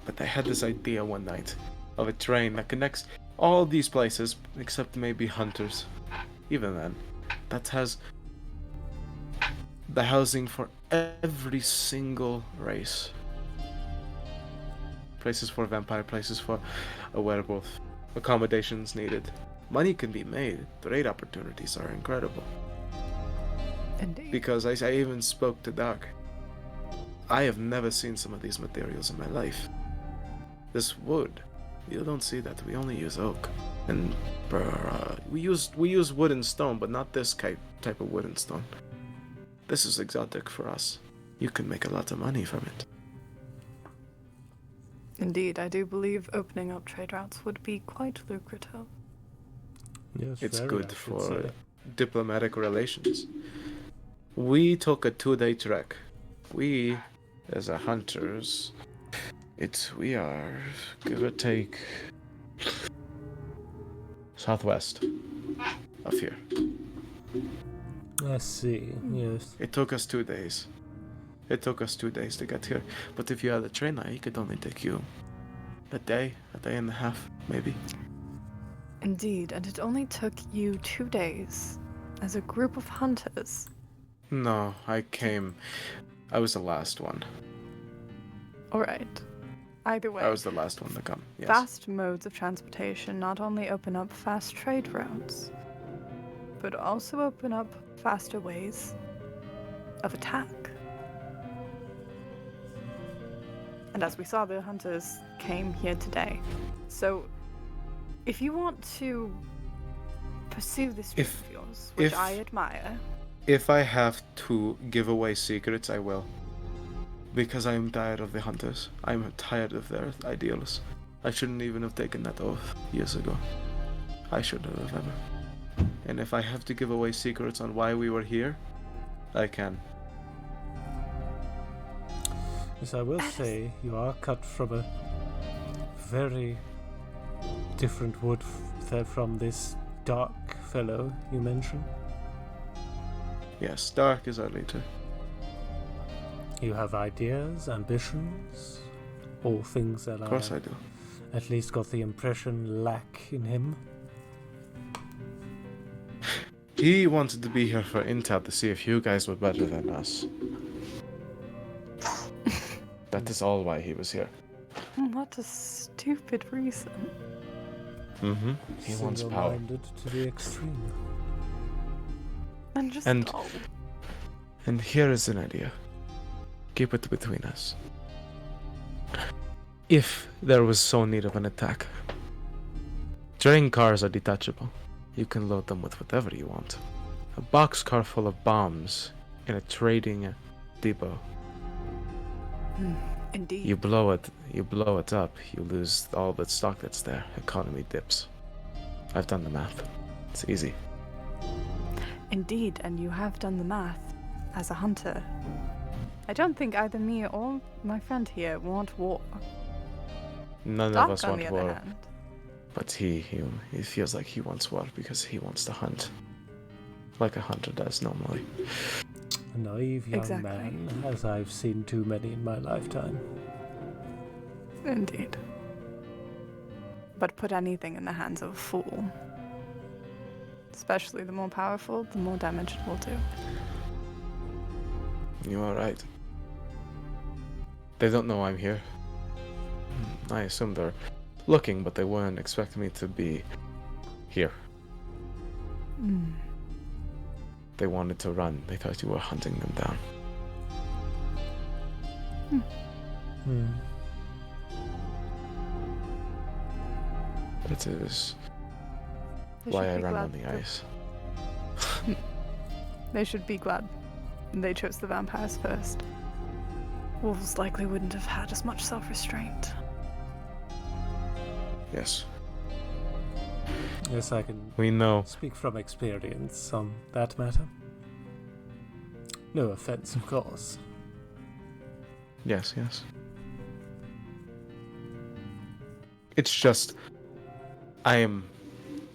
[SPEAKER 8] But I had this idea one night of a train that connects all these places, except maybe hunters. Even then, that has the housing for every single race. Places for vampire, places for a werewolf. Accommodations needed. Money can be made. Trade opportunities are incredible.
[SPEAKER 6] Indeed.
[SPEAKER 8] Because I even spoke to Doc. I have never seen some of these materials in my life. This wood, you don't see that. We only use oak, and we use wood and stone, but not this type of wood and stone. This is exotic for us. You can make a lot of money from it.
[SPEAKER 6] Indeed, I do believe opening up trade routes would be quite lucrative.
[SPEAKER 1] Yes,
[SPEAKER 8] It's
[SPEAKER 1] very,
[SPEAKER 8] good
[SPEAKER 1] I should
[SPEAKER 8] for
[SPEAKER 1] say.
[SPEAKER 8] diplomatic relations. We took a 2-day trek. We, as a hunters, we are, give or take, southwest of here.
[SPEAKER 1] I see, yes.
[SPEAKER 8] It took us 2 days. It took us 2 days to get here. But if you had a train line, it could only take you a day and a half, maybe.
[SPEAKER 6] Indeed, and it only took you 2 days as a group of hunters
[SPEAKER 8] No, I was the last one.
[SPEAKER 6] Alright. Either way,
[SPEAKER 8] I was the last one to come. Yes.
[SPEAKER 6] fast modes of transportation not only open up fast trade routes, but also open up faster ways of attack. And as we saw, the hunters came here today. So, if you want to pursue this dream of yours, which I admire,
[SPEAKER 8] If I have to give away secrets, I will. Because I am tired of the hunters. I'm tired of their ideals. I shouldn't even have taken that oath years ago. I shouldn't have ever. And if I have to give away secrets on why we were here, I can.
[SPEAKER 1] Yes, I will say you are cut from a very different wood from this dark fellow you mentioned.
[SPEAKER 8] Yes, Dark is our leader.
[SPEAKER 1] You have ideas, ambitions, all things that
[SPEAKER 8] Of course I do.
[SPEAKER 1] at least got the impression lack in him.
[SPEAKER 8] He wanted to be here for intel to see if you guys were better than us. That is all why he was here.
[SPEAKER 6] what a stupid reason.
[SPEAKER 8] Mm-hmm. He wants power.
[SPEAKER 1] Single-minded to the extreme.
[SPEAKER 6] And just
[SPEAKER 8] And-
[SPEAKER 6] dull.
[SPEAKER 8] And here is an idea. Keep it between us. If there was so need of an attack, train cars are detachable. You can load them with whatever you want. A boxcar full of bombs in a trading depot.
[SPEAKER 6] Indeed.
[SPEAKER 8] You blow it up, you lose all the stock that's there. Economy dips. I've done the math. It's easy.
[SPEAKER 6] Indeed, and you have done the math as a hunter. I don't think either me or my friend here want war.
[SPEAKER 8] None of
[SPEAKER 6] Doc,
[SPEAKER 8] us
[SPEAKER 6] on
[SPEAKER 8] want
[SPEAKER 6] the
[SPEAKER 8] war.
[SPEAKER 6] other hand,
[SPEAKER 8] But he feels like he wants war because he wants to hunt. Like a hunter does normally.
[SPEAKER 1] A naive young
[SPEAKER 6] Exactly.
[SPEAKER 1] man, as I've seen too many in my lifetime.
[SPEAKER 6] indeed. But put anything in the hands of a fool, especially the more powerful, the more damage it will do.
[SPEAKER 8] You are right. They don't know I'm here. I assume they're looking, but they weren't expecting me to be here.
[SPEAKER 6] Mm.
[SPEAKER 8] They wanted to run. They thought you were hunting them down.
[SPEAKER 1] Hmm.
[SPEAKER 8] That is
[SPEAKER 6] They
[SPEAKER 8] why
[SPEAKER 6] should
[SPEAKER 8] I
[SPEAKER 6] be
[SPEAKER 8] ran
[SPEAKER 6] glad
[SPEAKER 8] on the
[SPEAKER 6] that-
[SPEAKER 8] ice.
[SPEAKER 6] They should be glad they chose the vampires first. Wolves likely wouldn't have had as much self-restraint.
[SPEAKER 8] Yes.
[SPEAKER 1] Yes, I can
[SPEAKER 8] We know.
[SPEAKER 1] speak from experience on that matter. No offense, of course.
[SPEAKER 8] Yes, yes. It's just I am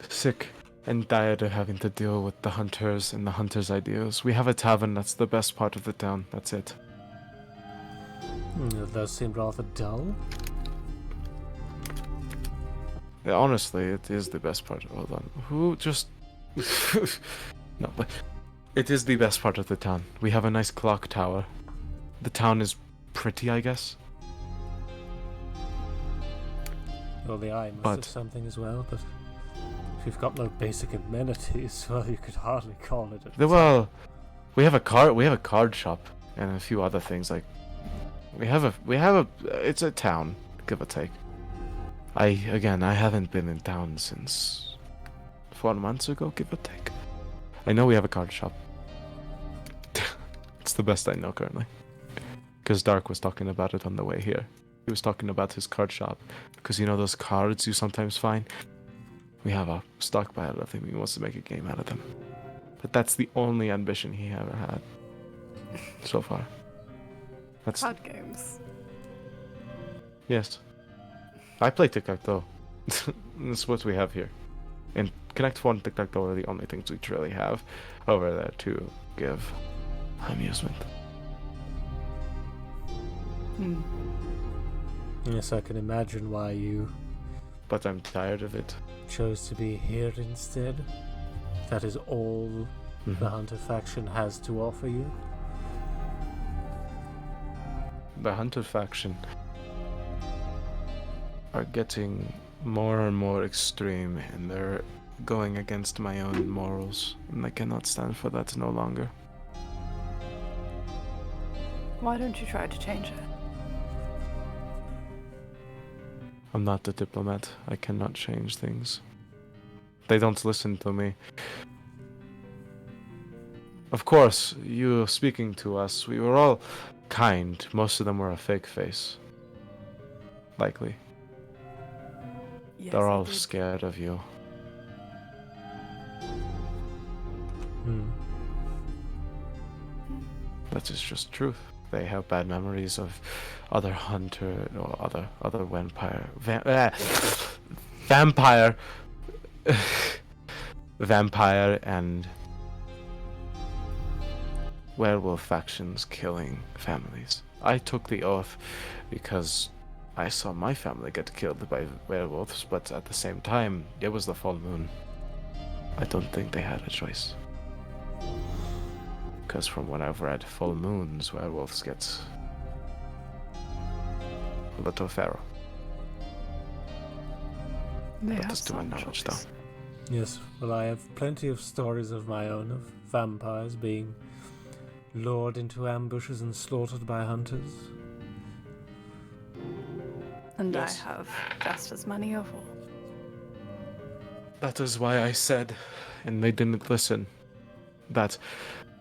[SPEAKER 8] sick and tired of having to deal with the hunters and the hunters' ideals. We have a tavern that's the best part of the town. That's it.
[SPEAKER 1] It does seem rather dull.
[SPEAKER 8] Yeah, honestly, it is the best part. Hold on. Who just... No, but... It is the best part of the town. We have a nice clock tower. The town is pretty, I guess.
[SPEAKER 1] Well, the eye must
[SPEAKER 8] But-
[SPEAKER 1] have something as well, but if you've got no basic amenities, well, you could hardly call it a
[SPEAKER 8] Well, we have a card shop and a few other things like it's a town, give or take. I haven't been in town since 4 months ago, give or take. I know we have a card shop. It's the best I know currently. Because Dark was talking about it on the way here. He was talking about his card shop. Because you know those cards you sometimes find? We have a stockpile of them. He wants to make a game out of them. But that's the only ambition he ever had. So far. That's...
[SPEAKER 6] Card games.
[SPEAKER 8] Yes. I play tic-tac-toe. That's what we have here. And Connect 4 and tic-tac-toe are the only things we truly have over there to give amusement.
[SPEAKER 6] Hmm.
[SPEAKER 1] Yes, I can imagine why you
[SPEAKER 8] But I'm tired of it.
[SPEAKER 1] chose to be here instead. That is all the Hunter faction has to offer you?
[SPEAKER 8] The Hunter faction are getting more and more extreme, and they're going against my own morals, and I cannot stand for that no longer.
[SPEAKER 6] Why don't you try to change it?
[SPEAKER 8] I'm not a diplomat. I cannot change things. They don't listen to me. Of course, you speaking to us, we were all kind. Most of them were a fake face. Likely.
[SPEAKER 6] Yes,
[SPEAKER 8] They're
[SPEAKER 6] I
[SPEAKER 8] all
[SPEAKER 6] did.
[SPEAKER 8] scared of you. That is just truth. They have bad memories of other hunter or other vampire vampire and werewolf factions killing families. I took the oath because I saw my family get killed by werewolves, but at the same time, it was the full moon. I don't think they had a choice. Because from what I've read, full moons, werewolves get a little feral.
[SPEAKER 6] They
[SPEAKER 8] That
[SPEAKER 6] have
[SPEAKER 8] is to my
[SPEAKER 6] some
[SPEAKER 8] knowledge,
[SPEAKER 6] choice.
[SPEAKER 8] though.
[SPEAKER 1] Yes, well, I have plenty of stories of my own of vampires being lured into ambushes and slaughtered by hunters.
[SPEAKER 6] And
[SPEAKER 8] Yes.
[SPEAKER 6] I have just as many of all.
[SPEAKER 8] That is why I said, and they didn't listen, that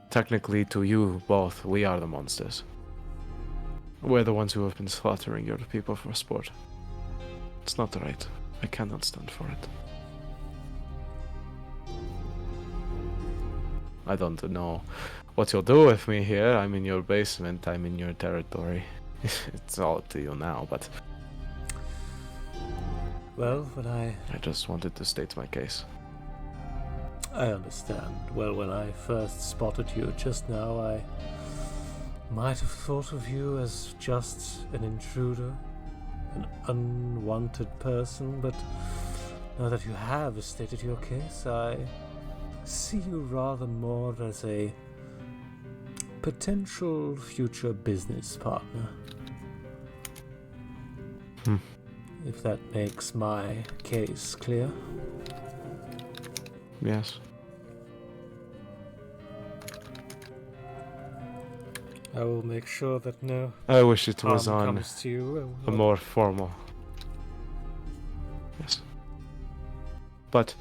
[SPEAKER 8] technically to you both, we are the monsters. We're the ones who have been slaughtering your people for sport. It's not right. I cannot stand for it. I don't know what you'll do with me here. I'm in your basement. I'm in your territory. It's all up to you now, but
[SPEAKER 1] Well, when I
[SPEAKER 8] just wanted to state my case.
[SPEAKER 1] understand. Well, when I first spotted you just now, I might have thought of you as just an intruder, an unwanted person, but now that you have stated your case, I see you rather more as a potential future business partner. If that makes my case clear.
[SPEAKER 8] Yes.
[SPEAKER 1] I will make sure that no
[SPEAKER 8] I wish it
[SPEAKER 1] harm
[SPEAKER 8] was on
[SPEAKER 1] comes to you.
[SPEAKER 8] a more formal. Yes. But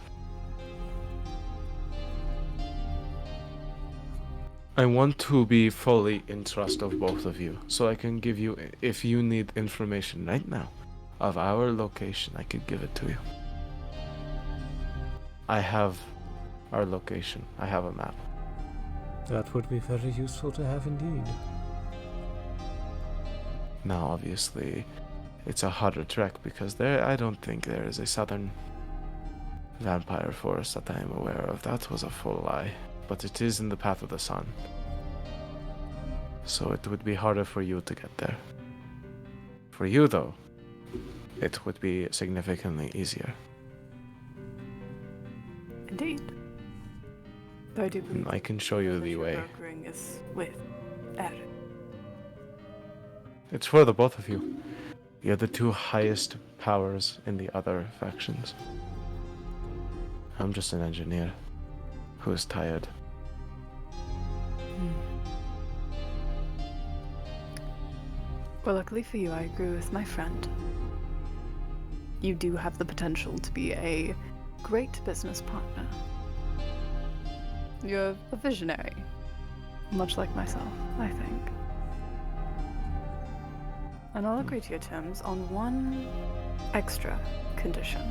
[SPEAKER 8] I want to be fully in trust of both of you, so I can give you, if you need information right now of our location, I could give it to you. I have our location. I have a map.
[SPEAKER 1] That would be very useful to have indeed.
[SPEAKER 8] Now, obviously, it's a harder trek because I don't think there is a southern vampire forest that I am aware of. That was a full lie, but it is in the path of the sun. So it would be harder for you to get there. For you, though, it would be significantly easier.
[SPEAKER 6] Indeed. Though I do believe
[SPEAKER 8] I can show you
[SPEAKER 6] that
[SPEAKER 8] the
[SPEAKER 6] your
[SPEAKER 8] way.
[SPEAKER 6] brokering is with Eric.
[SPEAKER 8] It's for the both of you. You're the two highest powers in the other factions. I'm just an engineer who is tired.
[SPEAKER 6] Well, luckily for you, I agree with my friend. You do have the potential to be a great business partner. You're a visionary, much like myself, I think. And I'll agree to your terms on one extra condition.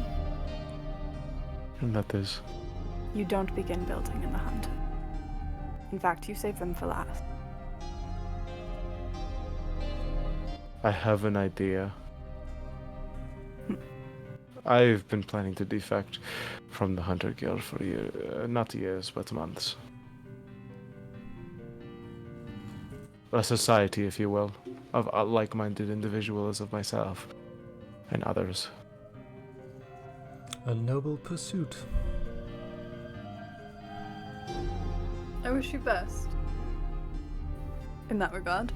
[SPEAKER 8] And that is,
[SPEAKER 6] You don't begin building in the Hunter. In fact, you save them for last.
[SPEAKER 8] I have an idea. I've been planning to defect from the Hunter Guild for not years, but months. A society, if you will, of like-minded individuals of myself and others.
[SPEAKER 1] A noble pursuit.
[SPEAKER 6] I wish you best. In that regard,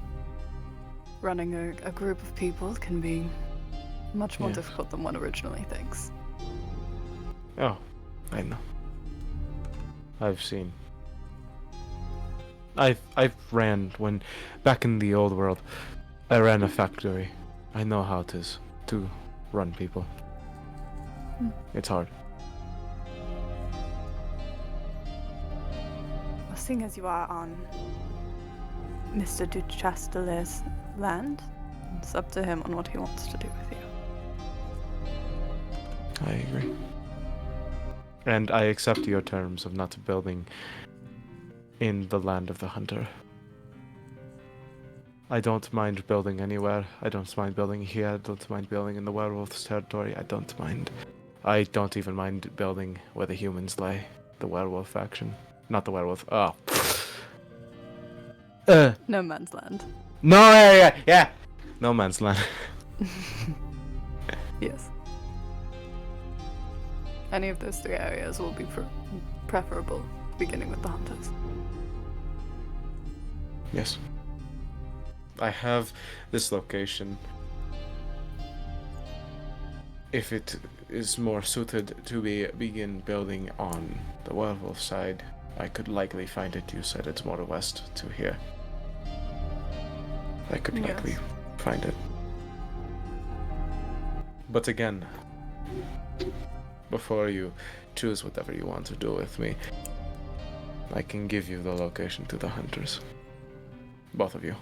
[SPEAKER 6] running a group of people can be much more
[SPEAKER 8] Yeah.
[SPEAKER 6] difficult than one originally thinks.
[SPEAKER 8] Oh, I know. I've seen. I've ran when back in the old world. I ran a factory. I know how it is to run people. It's hard.
[SPEAKER 6] Well, seeing as you are on Mr. Duchastelet's land, it's up to him on what he wants to do with you.
[SPEAKER 8] I agree. And I accept your terms of not building in the land of the hunter. I don't mind building anywhere. I don't mind building here. I don't mind building in the werewolf's territory. I don't mind. I don't even mind building where the humans lay. The werewolf faction. Not the werewolf. Oh.
[SPEAKER 6] No man's land.
[SPEAKER 8] No, yeah. No man's land.
[SPEAKER 6] Yes. Any of those three areas will be preferable, beginning with the hunters.
[SPEAKER 8] Yes. I have this location. If it is more suited to begin building on the werewolf side, I could likely find it. You said it's more west to here. I could likely find it. But again, before you choose whatever you want to do with me, I can give you the location to the hunters. Both of you.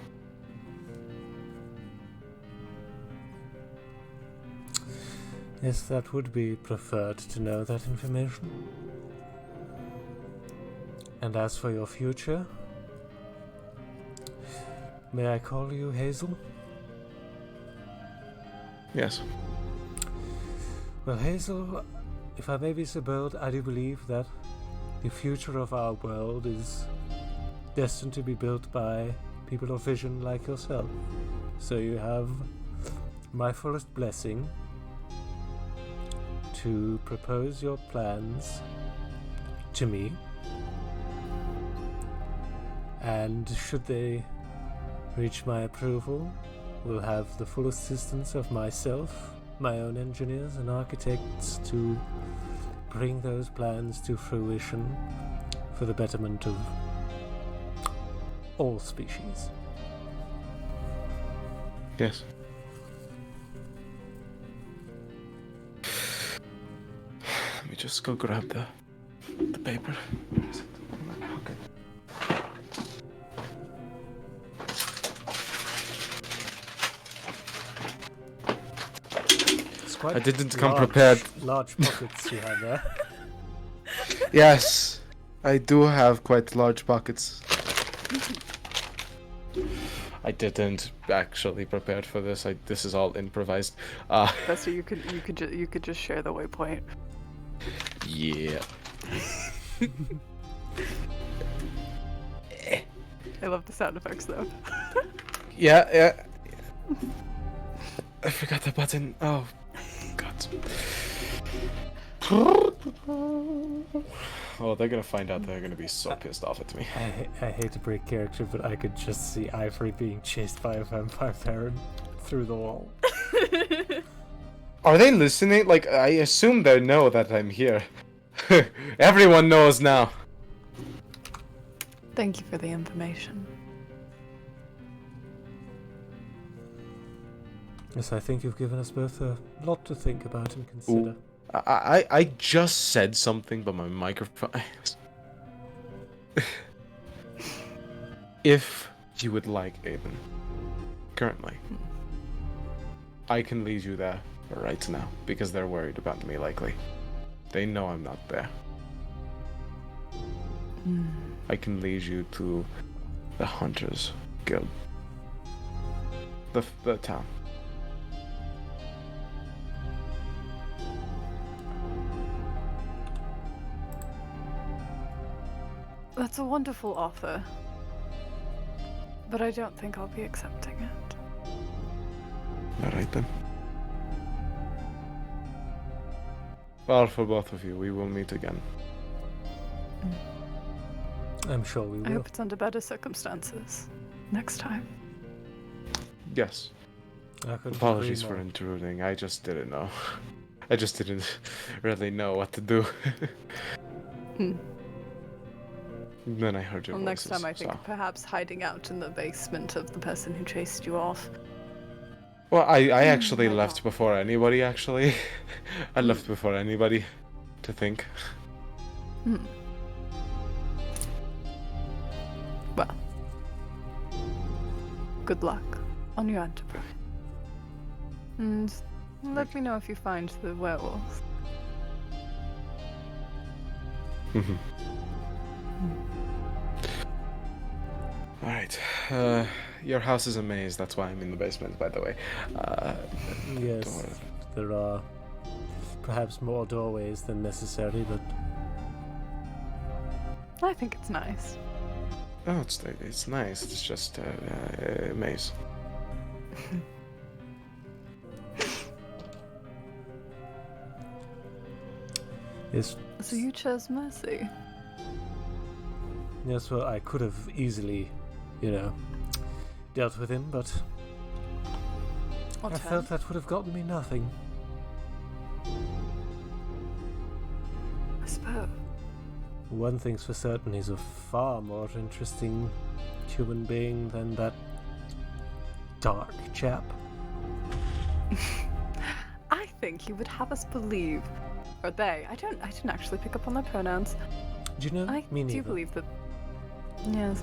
[SPEAKER 1] Yes, that would be preferred to know that information. And as for your future, may I call you Hazel?
[SPEAKER 8] Yes.
[SPEAKER 1] Well, Hazel, if I may be so bold, I do believe that the future of our world is destined to be built by people of vision like yourself. So you have my fullest blessing to propose your plans to me, and should they reach my approval, will have the full assistance of myself, my own engineers and architects to bring those plans to fruition for the betterment of all species.
[SPEAKER 8] Yes. Let me just go grab the paper. Where is it? In my pocket.
[SPEAKER 1] It's quite
[SPEAKER 8] I didn't come
[SPEAKER 1] large-
[SPEAKER 8] prepared.
[SPEAKER 1] Large pockets you have there.
[SPEAKER 8] Yes, I do have quite large pockets. I didn't actually prepared for this. This is all improvised.
[SPEAKER 6] Bester, you could just share the waypoint.
[SPEAKER 8] Yeah.
[SPEAKER 6] I love the sound effects though.
[SPEAKER 8] Yeah. I forgot the button. Oh, God. Oh, they're gonna find out. They're gonna be so pissed off at me.
[SPEAKER 1] I hate to break character, but I could just see Ivory being chased by a vampire parent through the wall.
[SPEAKER 8] Are they listening? Like, I assume they know that I'm here. Everyone knows now.
[SPEAKER 6] Thank you for the information.
[SPEAKER 1] Yes, I think you've given us both a lot to think about and consider.
[SPEAKER 8] I just said something, but my microphone. If you would like, Aiden, currently, I can lead you there right now because they're worried about me. Likely, they know I'm not there. I can lead you to the Hunters Guild, the town.
[SPEAKER 6] That's a wonderful offer, but I don't think I'll be accepting it.
[SPEAKER 8] Alright then. Well, for both of you, we will meet again.
[SPEAKER 1] I'm sure we
[SPEAKER 6] I
[SPEAKER 1] will.
[SPEAKER 6] hope it's under better circumstances next time.
[SPEAKER 8] Yes.
[SPEAKER 1] I couldn't
[SPEAKER 8] Apologies
[SPEAKER 1] agree
[SPEAKER 8] for
[SPEAKER 1] more.
[SPEAKER 8] intruding. I just didn't know. I just didn't really know what to do. Then I heard your
[SPEAKER 6] Well,
[SPEAKER 8] voices.
[SPEAKER 6] next time I think
[SPEAKER 8] so.
[SPEAKER 6] perhaps hiding out in the basement of the person who chased you off.
[SPEAKER 8] Well, I actually
[SPEAKER 6] my
[SPEAKER 8] left
[SPEAKER 6] God.
[SPEAKER 8] before anybody, actually. I left before anybody to think.
[SPEAKER 6] Well, good luck on your enterprise. And let me know if you find the werewolves.
[SPEAKER 8] Alright. Your house is a maze, that's why I'm in the basement, by the way.
[SPEAKER 1] Yes,
[SPEAKER 8] Door.
[SPEAKER 1] there are perhaps more doorways than necessary, but
[SPEAKER 6] I think it's nice.
[SPEAKER 8] Oh, it's nice. It's just a maze.
[SPEAKER 1] yes,
[SPEAKER 6] So you chose mercy.
[SPEAKER 1] yes. Well, I could have easily, dealt with him, but I felt that would have gotten me nothing.
[SPEAKER 6] I suppose.
[SPEAKER 1] One thing's for certain, he's a far more interesting human being than that dark chap.
[SPEAKER 6] I think he would have us believe, or they. I didn't actually pick up on their pronouns.
[SPEAKER 1] Do you know?
[SPEAKER 6] I
[SPEAKER 1] Me
[SPEAKER 6] do
[SPEAKER 1] neither.
[SPEAKER 6] believe that. Yes,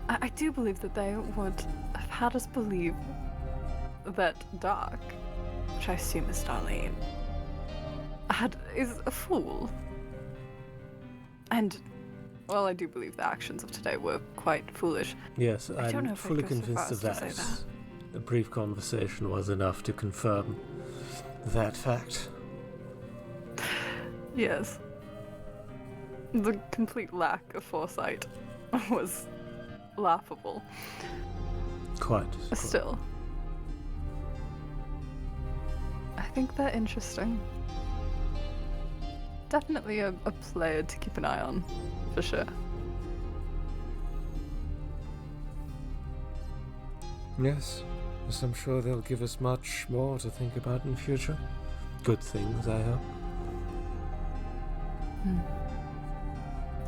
[SPEAKER 6] I do believe that they would have had us believe that Dark, which I assume is Darlene, is a fool. And, well, I do believe the actions of today were quite foolish.
[SPEAKER 1] Yes,
[SPEAKER 6] I don't know
[SPEAKER 1] I'm
[SPEAKER 6] if I'd
[SPEAKER 1] fully
[SPEAKER 6] go so
[SPEAKER 1] convinced
[SPEAKER 6] far
[SPEAKER 1] of
[SPEAKER 6] as to
[SPEAKER 1] that.
[SPEAKER 6] say that.
[SPEAKER 1] A brief conversation was enough to confirm that fact.
[SPEAKER 6] Yes. The complete lack of foresight was laughable.
[SPEAKER 1] Quite.
[SPEAKER 6] Still, I think they're interesting. Definitely a player to keep an eye on, for sure.
[SPEAKER 1] Yes, I'm sure they'll give us much more to think about in future. Good things, I hope.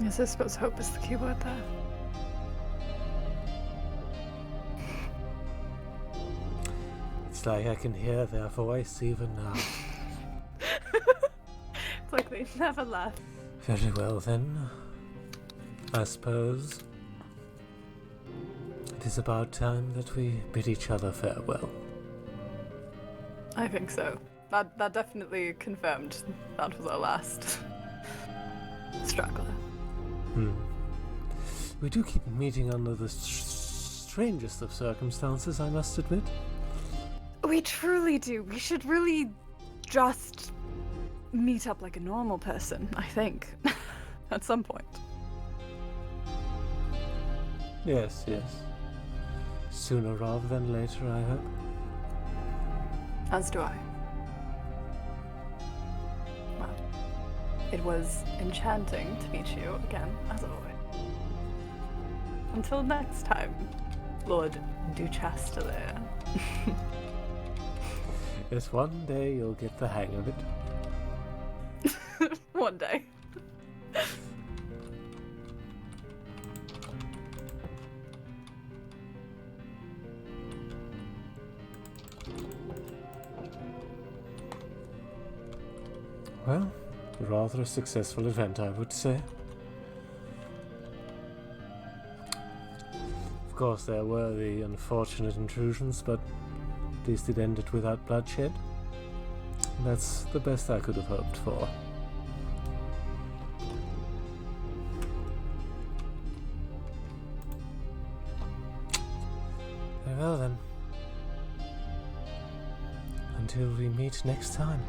[SPEAKER 6] Yes, I suppose hope is the key word there.
[SPEAKER 1] It's like I can hear their voice even now.
[SPEAKER 6] It's like they never left.
[SPEAKER 1] Very well then. I suppose it is about time that we bid each other farewell.
[SPEAKER 6] I think so. That definitely confirmed that was our last straggler.
[SPEAKER 1] We do keep meeting under the strangest of circumstances, I must admit.
[SPEAKER 6] We truly do. We should really just meet up like a normal person, I think. At some point.
[SPEAKER 1] Yes. Sooner rather than later, I hope.
[SPEAKER 6] As do I. Well, it was enchanting to meet you again, as always. Until next time, Lord Duchastelier.
[SPEAKER 1] Yes, one day you'll get the hang of it.
[SPEAKER 6] One day.
[SPEAKER 1] Well, rather a successful event, I would say. Of course, there were the unfortunate intrusions, but at least it ended without bloodshed. That's the best I could have hoped for. Very well then. Until we meet next time.